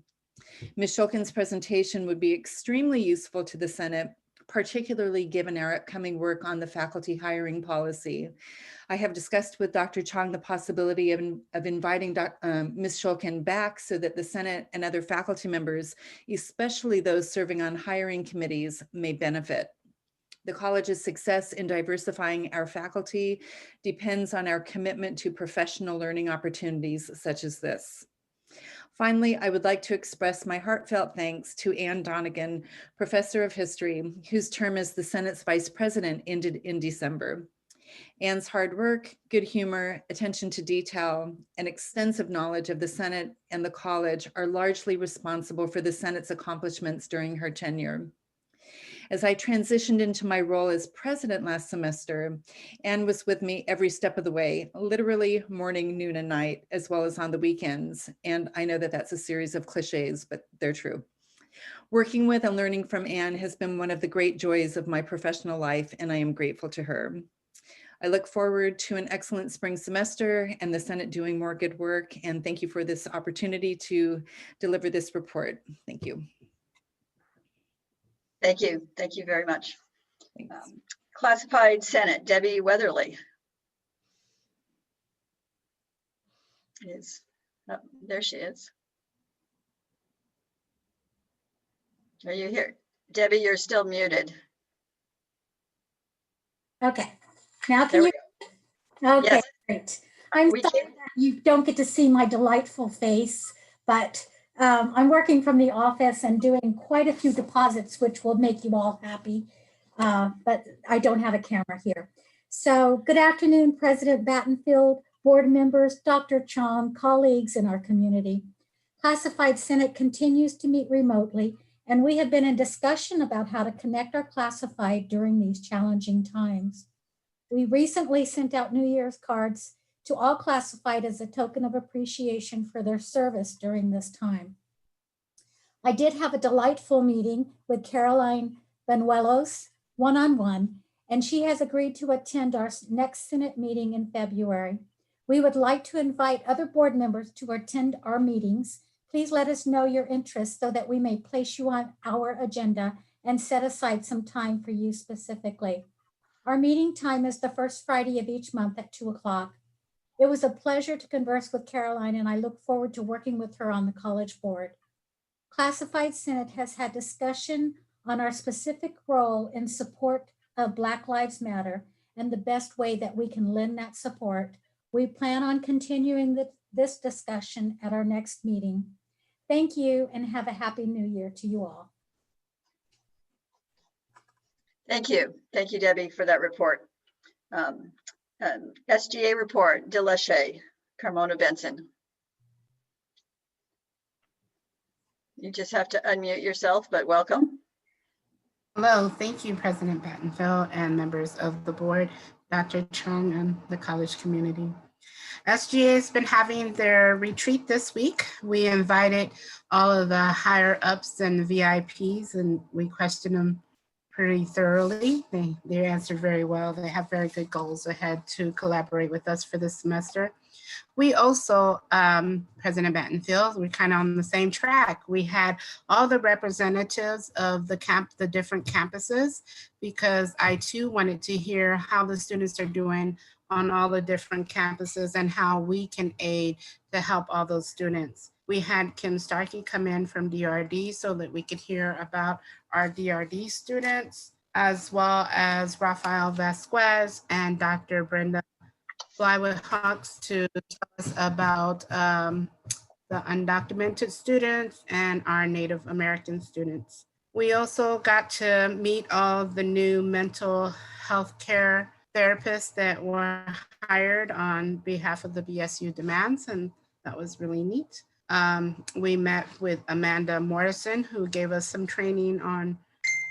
Ms. Shulkin's presentation would be extremely useful to the Senate, particularly given our upcoming work on the faculty hiring policy. I have discussed with Dr. Chong the possibility of inviting Ms. Shulkin back so that the Senate and other faculty members, especially those serving on hiring committees, may benefit. The college's success in diversifying our faculty depends on our commitment to professional learning opportunities such as this. Finally, I would like to express my heartfelt thanks to Ann Donegan, Professor of History, whose term as the Senate's Vice President ended in December. Ann's hard work, good humor, attention to detail, and extensive knowledge of the Senate and the college are largely responsible for the Senate's accomplishments during her tenure. As I transitioned into my role as president last semester, Ann was with me every step of the way, literally morning, noon, and night, as well as on the weekends. And I know that that's a series of cliches, but they're true. Working with and learning from Ann has been one of the great joys of my professional life, and I am grateful to her. I look forward to an excellent spring semester and the Senate doing more good work. And thank you for this opportunity to deliver this report. Thank you. Thank you. Thank you very much. Thanks. Classified Senate, Debbie Weatherly. Oh, there she is. Are you here? Debbie, you're still muted. Okay, now There can we you? Okay, Yes. great. I'm We sorry can. that you don't get to see my delightful face, but I'm working from the office and doing quite a few deposits, which will make you all happy. But I don't have a camera here. So good afternoon, President Battenfield, board members, Dr. Chong, colleagues in our community. Classified Senate continues to meet remotely, and we have been in discussion about how to connect our classified during these challenging times. We recently sent out New Year's cards to all classified as a token of appreciation for their service during this time. I did have a delightful meeting with Caroline Benuelos one-on-one, and she has agreed to attend our next Senate meeting in February. We would like to invite other board members to attend our meetings. Please let us know your interest so that we may place you on our agenda and set aside some time for you specifically. Our meeting time is the first Friday of each month at 2 o'clock. It was a pleasure to converse with Caroline, and I look forward to working with her on the college board. Classified Senate has had discussion on our specific role in support of Black Lives Matter and the best way that we can lend that support. We plan on continuing this discussion at our next meeting. Thank you and have a happy new year to you all. Thank you. Thank you, Debbie, for that report. SGA report, DeLachey, Carmona Benson. You just have to unmute yourself, but welcome. Hello, thank you, President Battenfield and members of the board, Dr. Chung and the college community. SGA has been having their retreat this week. We invited all of the higher ups and VIPs, and we questioned them pretty thoroughly. They answered very well. They have very good goals ahead to collaborate with us for this semester. We also, President Battenfield, we're kind of on the same track. We had all the representatives of the different campuses, because I too wanted to hear how the students are doing on all the different campuses and how we can aid to help all those students. We had Kim Starkey come in from DRD so that we could hear about our DRD students, as well as Rafael Vasquez and Dr. Brenda Fly with Hawks to tell us about the undocumented students and our Native American students. We also got to meet all the new mental health care therapists that were hired on behalf of the BSU demands, and that was really neat. We met with Amanda Morrison, who gave us some training on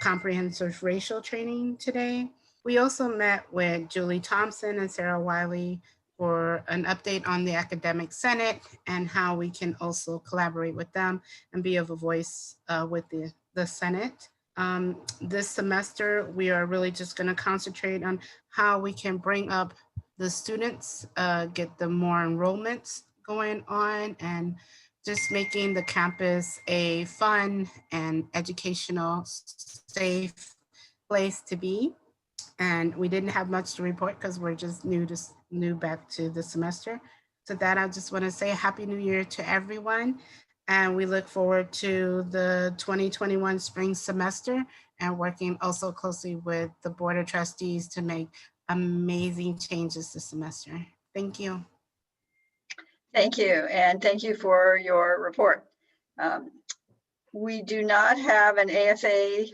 comprehensive racial training today. We also met with Julie Thompson and Sarah Wiley for an update on the Academic Senate and how we can also collaborate with them and be of a voice with the Senate. This semester, we are really just going to concentrate on how we can bring up the students, get them more enrollments going on, and just making the campus a fun and educational, safe place to be. And we didn't have much to report because we're just new back to the semester. So that I just want to say Happy New Year to everyone. And we look forward to the 2021 spring semester and working also closely with the Board of Trustees to make amazing changes this semester. Thank you. Thank you, and thank you for your report. We do not have an AFA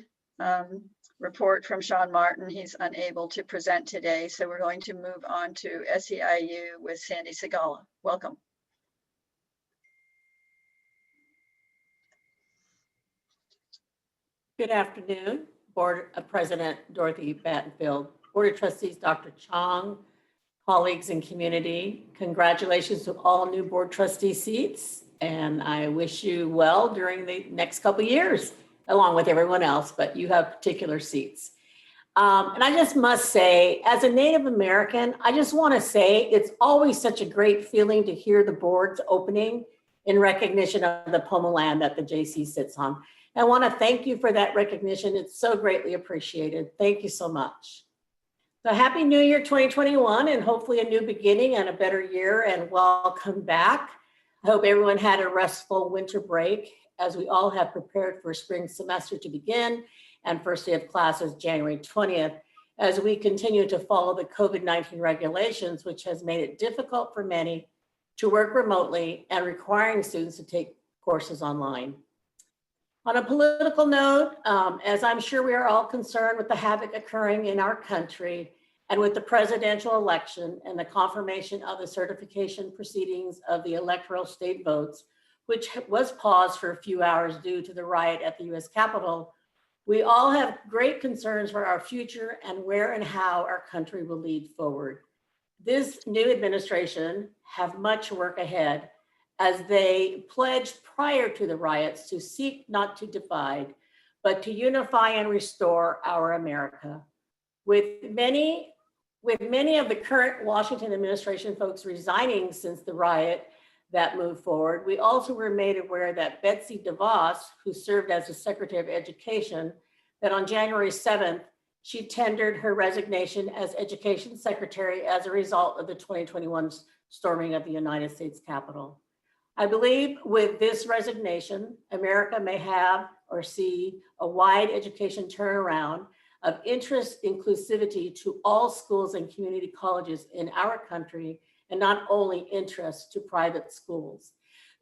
report from Sean Martin. He's unable to present today, so we're going to move on to SEIU with Sandy Segala. Welcome. Good afternoon, Board President Dorothy Battenfield, Board of Trustees Dr. Chong, colleagues and community. Congratulations to all new board trustee seats, and I wish you well during the next couple of years, along with everyone else, but you have particular seats. And I just must say, as a Native American, I just want to say it's always such a great feeling to hear the board's opening in recognition of the Poma land that the JC sits on. I want to thank you for that recognition. It's so greatly appreciated. Thank you so much. So happy New Year 2021, and hopefully a new beginning and a better year, and welcome back. I hope everyone had a restful winter break as we all have prepared for spring semester to begin and first day of classes January 20th, as we continue to follow the COVID-19 regulations, which has made it difficult for many to work remotely and requiring students to take courses online. On a political note, as I'm sure we are all concerned with the havoc occurring in our country and with the presidential election and the confirmation of the certification proceedings of the electoral state votes, which was paused for a few hours due to the riot at the US Capitol, we all have great concerns for our future and where and how our country will lead forward. This new administration have much work ahead as they pledged prior to the riots to seek not to divide, but to unify and restore our America. With many of the current Washington administration folks resigning since the riot that moved forward, we also were made aware that Betsy DeVos, who served as the Secretary of Education, that on January 7th, she tendered her resignation as Education Secretary as a result of the 2021 storming of the United States Capitol. I believe with this resignation, America may have or see a wide education turnaround of interest inclusivity to all schools and community colleges in our country, and not only interest to private schools.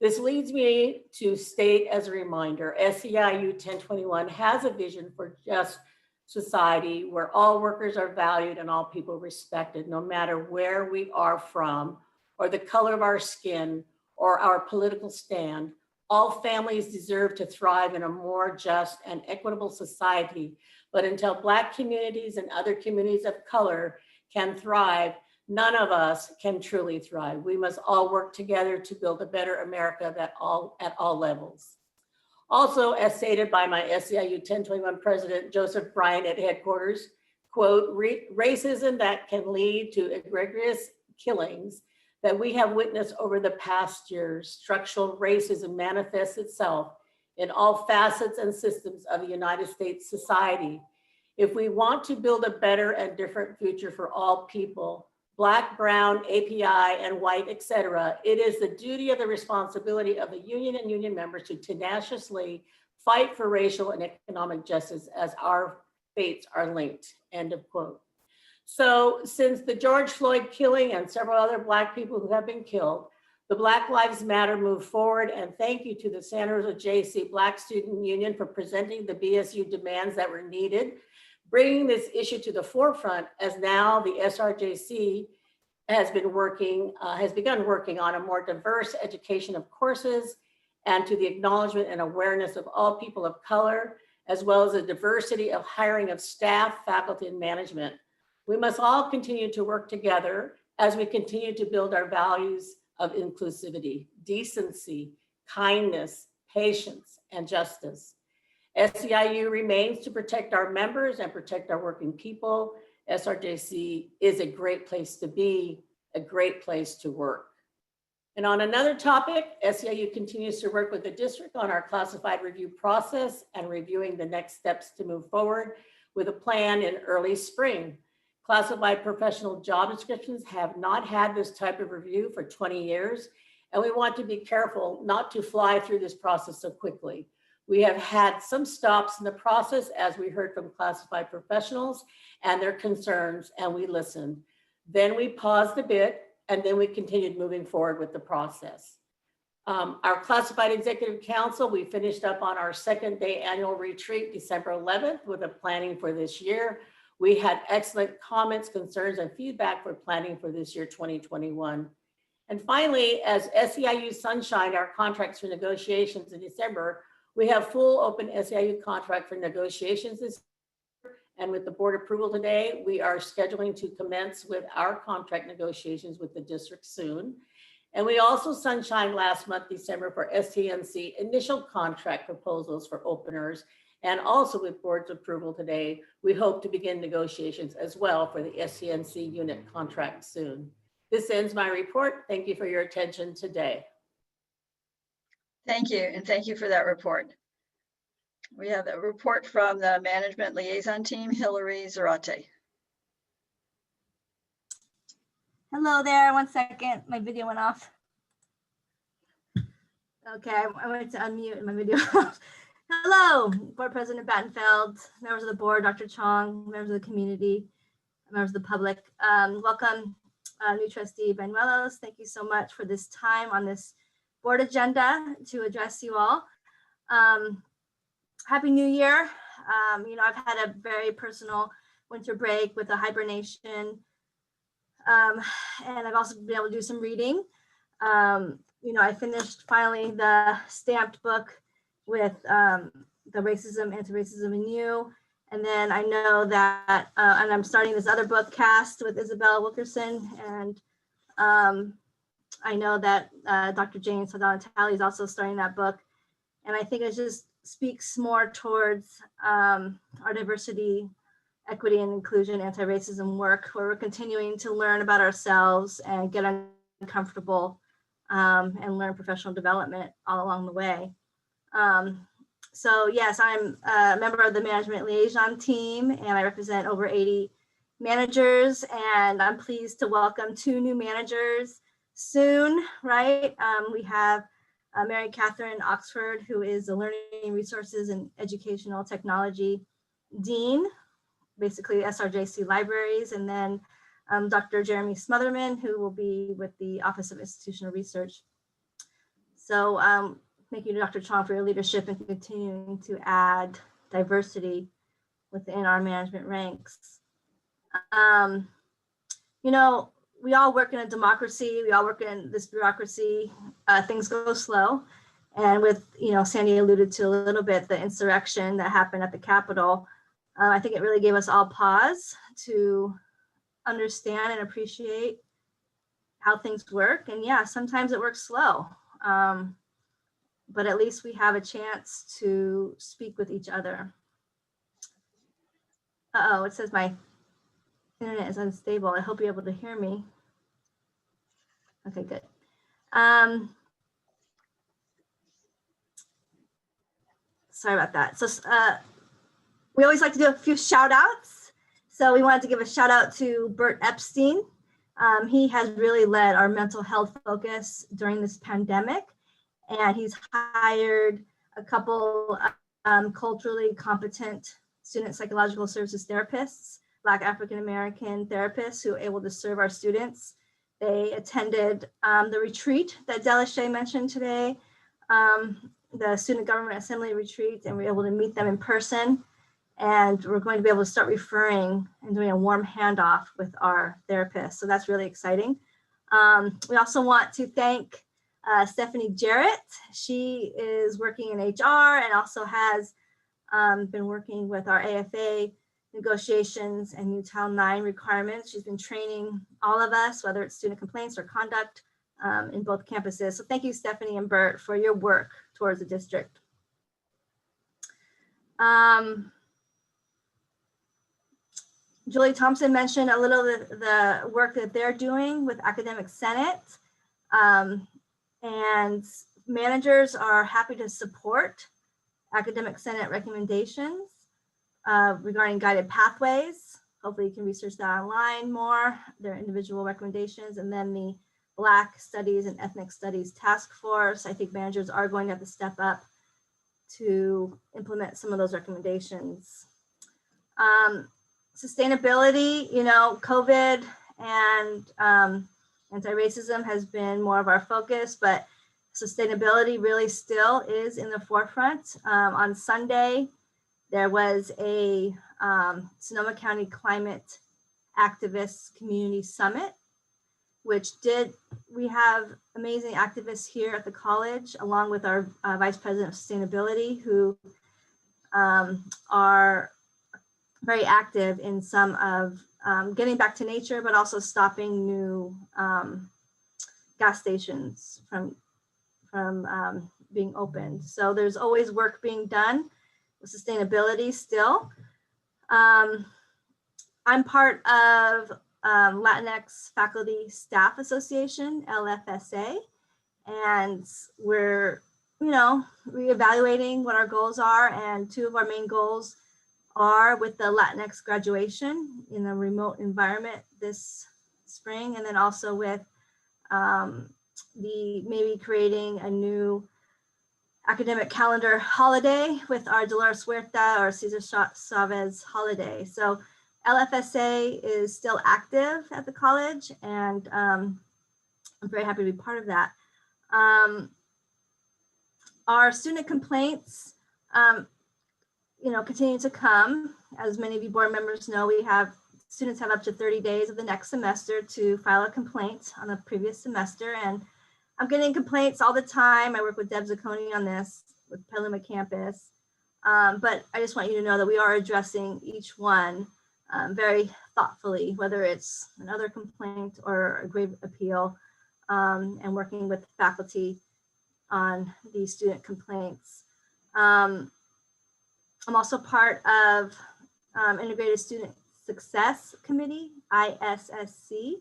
This leads me to state as a reminder, SEIU 1021 has a vision for just society where all workers are valued and all people respected, no matter where we are from or the color of our skin or our political stand. All families deserve to thrive in a more just and equitable society. But until Black communities and other communities of color can thrive, none of us can truly thrive. We must all work together to build a better America at all levels. Also, as stated by my SEIU 1021 President Joseph Bryant at headquarters, quote, racism that can lead to egregious killings that we have witnessed over the past years. Structural racism manifests itself in all facets and systems of the United States society. If we want to build a better and different future for all people, Black, brown, API, and white, etc., it is the duty of the responsibility of the union and union members to tenaciously fight for racial and economic justice as our fates are linked, end of quote. So since the George Floyd killing and several other Black people who have been killed, the Black Lives Matter moved forward, and thank you to the Santa Rosa JC Black Student Union for presenting the BSU demands that were needed, bringing this issue to the forefront, as now the SRJC has begun working on a more diverse education of courses and to the acknowledgement and awareness of all people of color, as well as the diversity of hiring of staff, faculty, and management. We must all continue to work together as we continue to build our values of inclusivity, decency, kindness, patience, and justice. SEIU remains to protect our members and protect our working people. SRJC is a great place to be, a great place to work. And on another topic, SEIU continues to work with the district on our classified review process and reviewing the next steps to move forward with a plan in early spring. Classified professional job descriptions have not had this type of review for 20 years, and we want to be careful not to fly through this process so quickly. We have had some stops in the process as we heard from classified professionals and their concerns, and we listened. Then we paused a bit, and then we continued moving forward with the process. Our classified executive council, we finished up on our second day annual retreat, December 11th, with the planning for this year. We had excellent comments, concerns, and feedback for planning for this year, 2021. And finally, as SEIU Sunshine, our contracts for negotiations in December, we have full open SEIU contract for negotiations this year. And with the board approval today, we are scheduling to commence with our contract negotiations with the district soon. And we also sunshine last month, December, for STNC initial contract proposals for openers. And also with board's approval today, we hope to begin negotiations as well for the SCNC unit contract soon. This ends my report. Thank you for your attention today. Thank you, and thank you for that report. We have a report from the Management Liaison Team, Hillary Zarate. Hello there, 1 second, my video went off. Okay, I went to unmute and my video off. Hello, Board President Battenfeld, members of the board, Dr. Chong, members of the community, members of the public. Welcome, new trustee Banuelos. Thank you so much for this time on this board agenda to address you all. Happy New Year. You know, I've had a very personal winter break with a hibernation. And I've also been able to do some reading. You know, I finished finally the stamped book with the Racism, Anti-Racism in You. And then I know that, and I'm starting this other book, Cast, with Isabel Wilkerson. And I know that Dr. Jane Saldana-Talley is also starting that book. And I think it just speaks more towards our diversity, equity, and inclusion, anti-racism work, where we're continuing to learn about ourselves and get uncomfortable and learn professional development all along the way. So yes, I'm a member of the Management Liaison Team, and I represent over 80 managers, and I'm pleased to welcome 2 new managers soon, right? We have Mary Catherine Oxford, who is the Learning Resources and Educational Technology Dean, basically SRJC Libraries, and then Dr. Jeremy Smotherman, who will be with the Office of Institutional Research. So thank you to Dr. Chong for your leadership and continuing to add diversity within our management ranks. You know, we all work in a democracy. We all work in this bureaucracy. Things go slow. And with, you know, Sandy alluded to a little bit, the insurrection that happened at the Capitol, I think it really gave us all pause to understand and appreciate how things work. And yeah, sometimes it works slow, but at least we have a chance to speak with each other. Uh-oh, it says my internet is unstable. I hope you're able to hear me. Okay, good. Sorry about that. So we always like to do a few shout outs. So we wanted to give a shout out to Bert Epstein. He has really led our mental health focus during this pandemic, and he's hired a couple culturally competent student psychological services therapists, Black African-American therapists who are able to serve our students. They attended the retreat that Delashay mentioned today, the Student Government Assembly retreat, and we were able to meet them in person. And we're going to be able to start referring and doing a warm handoff with our therapists. So that's really exciting. We also want to thank Stephanie Jarrett. She is working in HR and also has been working with our AFA negotiations and new Title IX requirements. She's been training all of us, whether it's student complaints or conduct in both campuses. So thank you, Stephanie and Bert, for your work towards the district. Julie Thompson mentioned a little of the work that they're doing with Academic Senate. And managers are happy to support Academic Senate recommendations regarding guided pathways. Hopefully you can research that online more, their individual recommendations. And then the Black Studies and Ethnic Studies Task Force. I think managers are going to have to step up to implement some of those recommendations. Sustainability, you know, COVID and anti-racism has been more of our focus, but sustainability really still is in the forefront. On Sunday, there was a Sonoma County Climate Activists Community Summit, which we have amazing activists here at the college, along with our Vice President of Sustainability, who are very active in some of getting back to nature, but also stopping new gas stations from being opened. So there's always work being done sustainability still. I'm part of Latinx Faculty Staff Association, LFSA, and we're, reevaluating what our goals are. And two of our main goals are with the Latinx graduation in a remote environment this spring, and then also with maybe creating a new academic calendar holiday with our Dolores Huerta or Cesar Chavez holiday. So LFSA is still active at the college, and I'm very happy to be part of that. Our student complaints, continue to come. As many of you board members know, students have up to 30 days of the next semester to file a complaint on the previous semester. And I'm getting complaints all the time. I work with Deb Zacconi on this with Petaluma campus. But I just want you to know that we are addressing each one very thoughtfully, whether it's another complaint or a grave appeal, and working with the faculty on these student complaints. I'm also part of Integrated Student Success Committee, ISSC,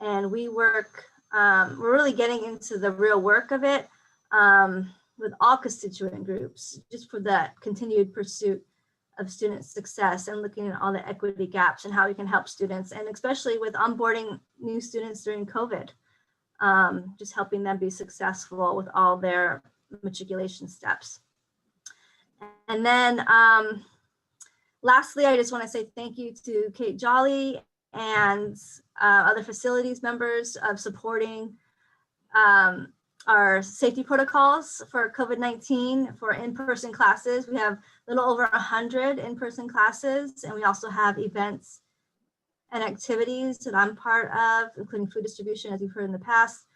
and we work, we're really getting into the real work of it with all constituent groups, just for that continued pursuit of student success and looking at all the equity gaps and how we can help students, and especially with onboarding new students during COVID, just helping them be successful with all their matriculation steps. And then lastly, I just want to say thank you to Kate Jolly and other facilities members of supporting our safety protocols for COVID-19 for in-person classes. We have a little over 100 in-person classes, and we also have events and activities that I'm part of, including food distribution, as you've heard in the past,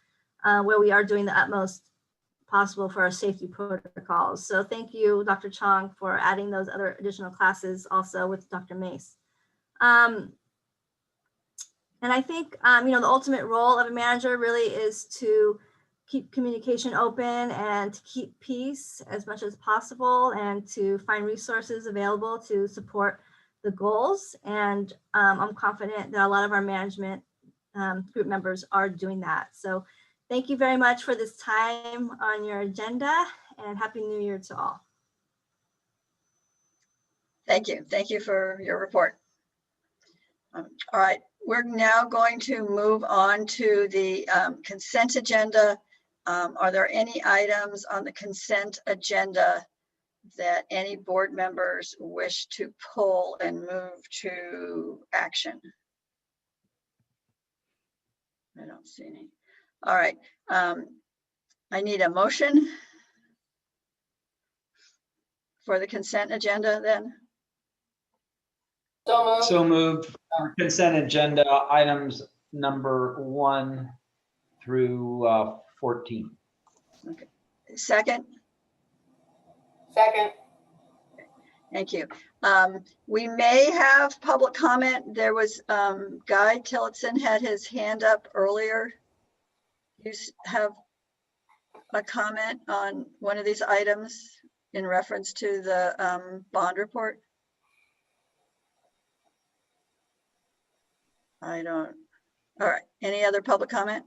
where we are doing the utmost possible for our safety protocols. So thank you, Dr. Chong, for adding those other additional classes also with Dr. Mace. And I think, the ultimate role of a manager really is to keep communication open and to keep peace as much as possible, and to find resources available to support the goals. And I'm confident that a lot of our management group members are doing that. So thank you very much for this time on your agenda, and Happy New Year to all. Thank you. Thank you for your report. All right, we're now going to move on to the consent agenda. Are there any items on the consent agenda that any board members wish to pull and move to action? I don't see any. All right, I need a motion for the consent agenda then. So moved. Consent agenda items number 1 through 14. Okay. Second. Second. Thank you. We may have public comment. There was Guy Tillotson had his hand up earlier. You have a comment on one of these items in reference to the bond report? I don't. All right. Any other public comment?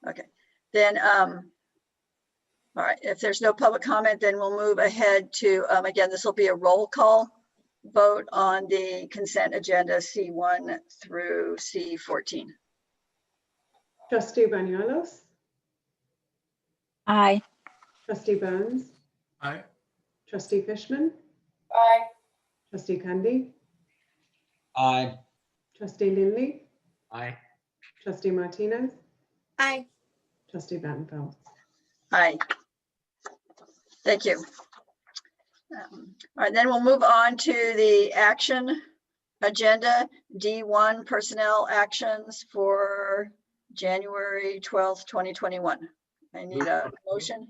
Okay. Then, all right. If there's no public comment, then we'll move ahead to, again, this will be a roll call vote on the consent agenda C1 through C14. Trustee Banuelos? Aye. Trustee Burns? Aye. Trustee Fishman? Aye. Trustee Kandi? Aye. Trustee Lindley? Aye. Trustee Martinez? Aye. Trustee Battenfeld? Aye. Thank you. All right, then we'll move on to the action agenda, D1 personnel actions for January 12th, 2021. I need a motion.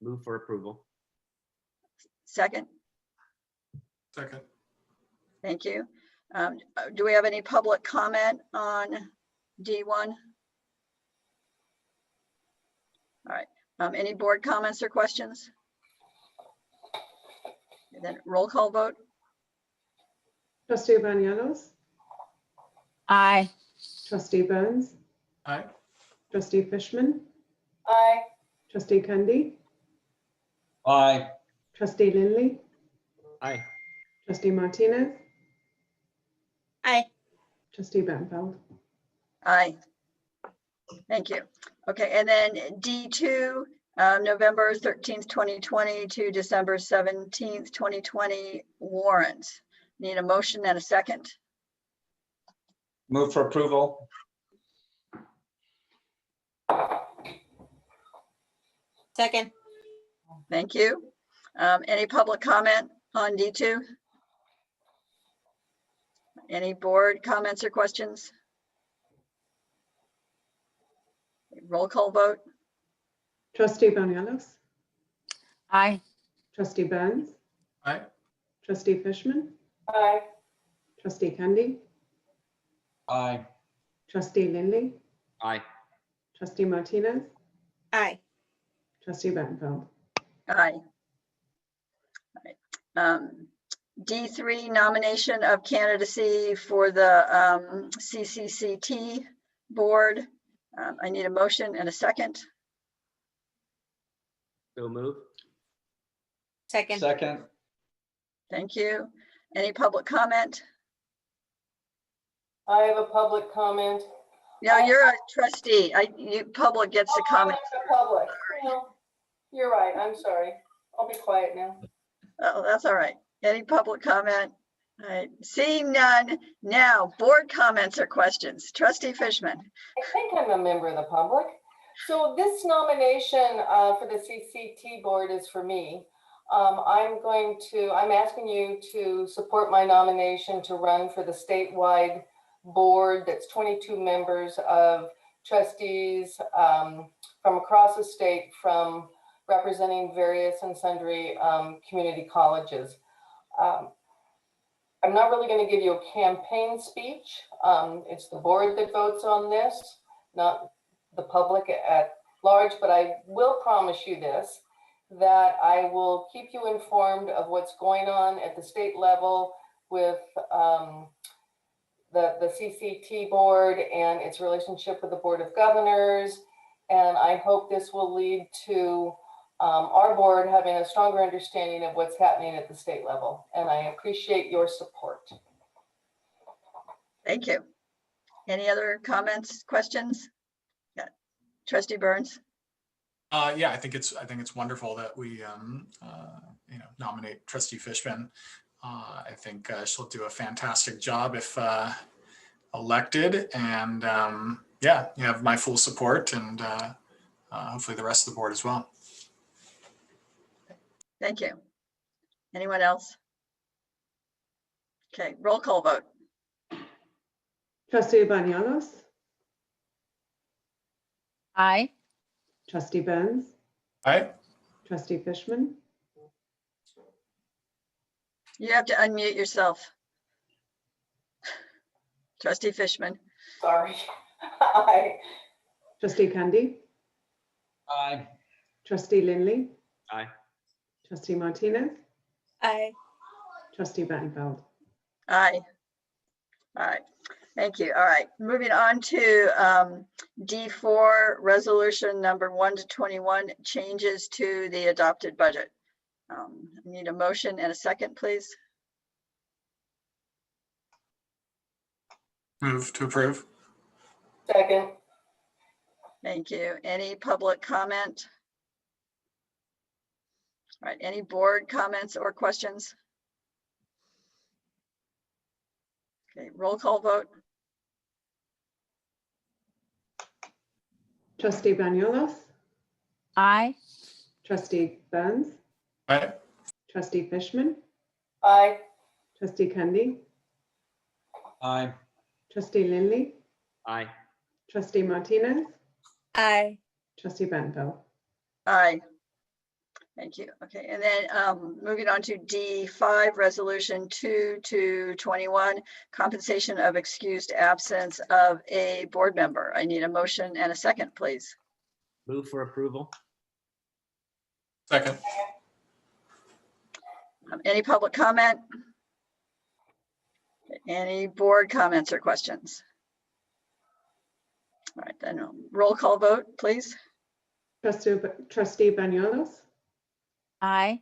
Move for approval. Second. Second. Thank you. Do we have any public comment on D1? All right. Any board comments or questions? And then roll call vote. Trustee Bañuelos, Aye. trustee Burns, Aye. trustee Fishman, Aye. trustee Kennedy, Aye. trustee Lindley, Aye. trustee Martinez, Aye. trustee Benfeld. Aye. Thank you. Okay, and then D2, November 13th, 2020 to December 17th, 2020 warrants. Need a motion and a second. Move for approval. Second. Thank you. Any public comment on D2? Any board comments or questions? Roll call vote. Trustee Bañuelos, Aye. trustee Burns, Aye. trustee Fishman, Aye. trustee Kennedy, Aye. trustee Lindley, Aye. trustee Martinez, Aye. trustee Benfeld. Aye. D3, nomination of candidacy for the CCCT board. I need a motion and a second. So move. Second. Second. Thank you. Any public comment? I have a public comment. No, you're a trustee. Public gets to comment. The public. Well, you're right. I'm sorry. I'll be quiet now. Oh, that's all right. Any public comment? All right. Seeing none. Now, board comments or questions. Trustee Fishman. I think I'm a member of the public. So this nomination for the CCT board is for me. I'm asking you to support my nomination to run for the statewide board that's 22 members of trustees from across the state, from representing various and sundry community colleges. I'm not really going to give you a campaign speech. It's the board that votes on this, not the public at large, but I will promise you this, that I will keep you informed of what's going on at the state level with the CCT board and its relationship with the Board of Governors. And I hope this will lead to our board having a stronger understanding of what's happening at the state level. And I appreciate your support. Thank you. Any other comments, questions? Yeah. Trustee Burns. Yeah, I think it's wonderful that we nominate Trustee Fishman. I think she'll do a fantastic job if elected, and yeah, you have my full support, and hopefully the rest of the board as well. Thank you. Anyone else? Okay, roll call vote. Trustee Bañuelos, Aye. trustee Burns, Aye. trustee Fishman, You have to unmute yourself. Trustee Fishman. Sorry. Aye. trustee Kennedy, Aye. trustee Lindley, Aye. trustee Martinez, Aye. trustee Benfeld. Aye. All right. Thank you. All right. Moving on to D4, resolution number 1 to 21, changes to the adopted budget. I need a motion and a second, please. Move to approve. Second. Thank you. Any public comment? All right. Any board comments or questions? Okay, roll call vote. Trustee Bañuelos, Aye. trustee Burns, Aye. trustee Fishman, Aye. trustee Kennedy, Aye. trustee Lindley, Aye. trustee Martinez, Aye. trustee Benfeld. Aye. Thank you. Okay, and then moving on to D5, resolution 2 to 21, compensation of excused absence of a board member. I need a motion and a second, please. Move for approval. Second. Any public comment? Any board comments or questions? All right, then roll call vote, please. Trustee Banuelos, Aye.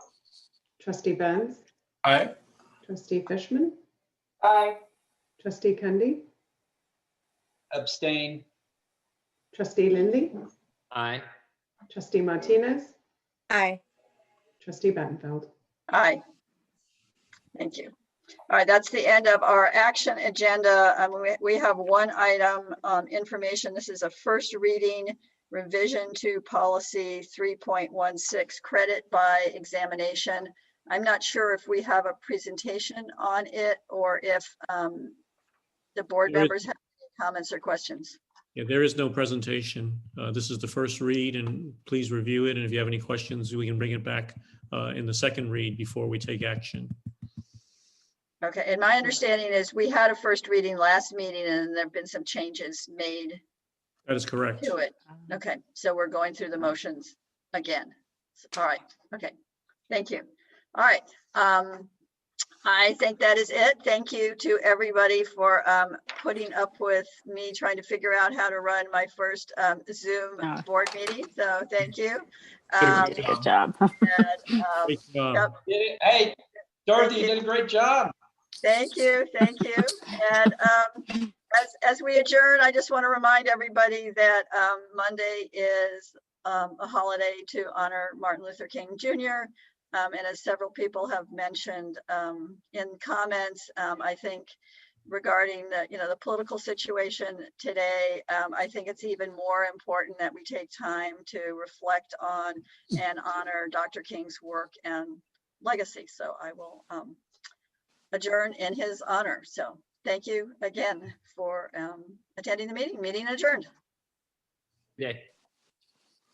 trustee Benz, Aye. trustee Fishman, Aye. trustee Kendi, Abstain. trustee Lindsay, Aye. trustee Martinez, Aye. trustee Benfeld. Aye. Thank you. All right, that's the end of our action agenda. We have one item, information. This is a first reading revision to policy 3.16, credit by examination. I'm not sure if we have a presentation on it or if the board There is- members have any comments or questions. Yeah, there is no presentation. This is the first read, and please review it. And if you have any questions, we can bring it back in the second read before we take action. Okay, and my understanding is we had a first reading last meeting and there've been some changes made That is correct. to it. Okay, so we're going through the motions again. All right, okay, thank you. All right, I think that is it. Thank you to everybody for putting up with me trying to figure out how to run my first Zoom board meeting. So thank you. Good job. And, Great job. yep. Hey, Dorothy, you did a great job. Thank you, thank you. And as we adjourn, I just want to remind everybody that Monday is a holiday to honor Martin Luther King Jr. And as several people have mentioned in comments, I think regarding the political situation today, I think it's even more important that we take time to reflect on and honor Dr. King's work and legacy. So I will adjourn in his honor. So thank you again for attending the meeting. Meeting adjourned. Yay.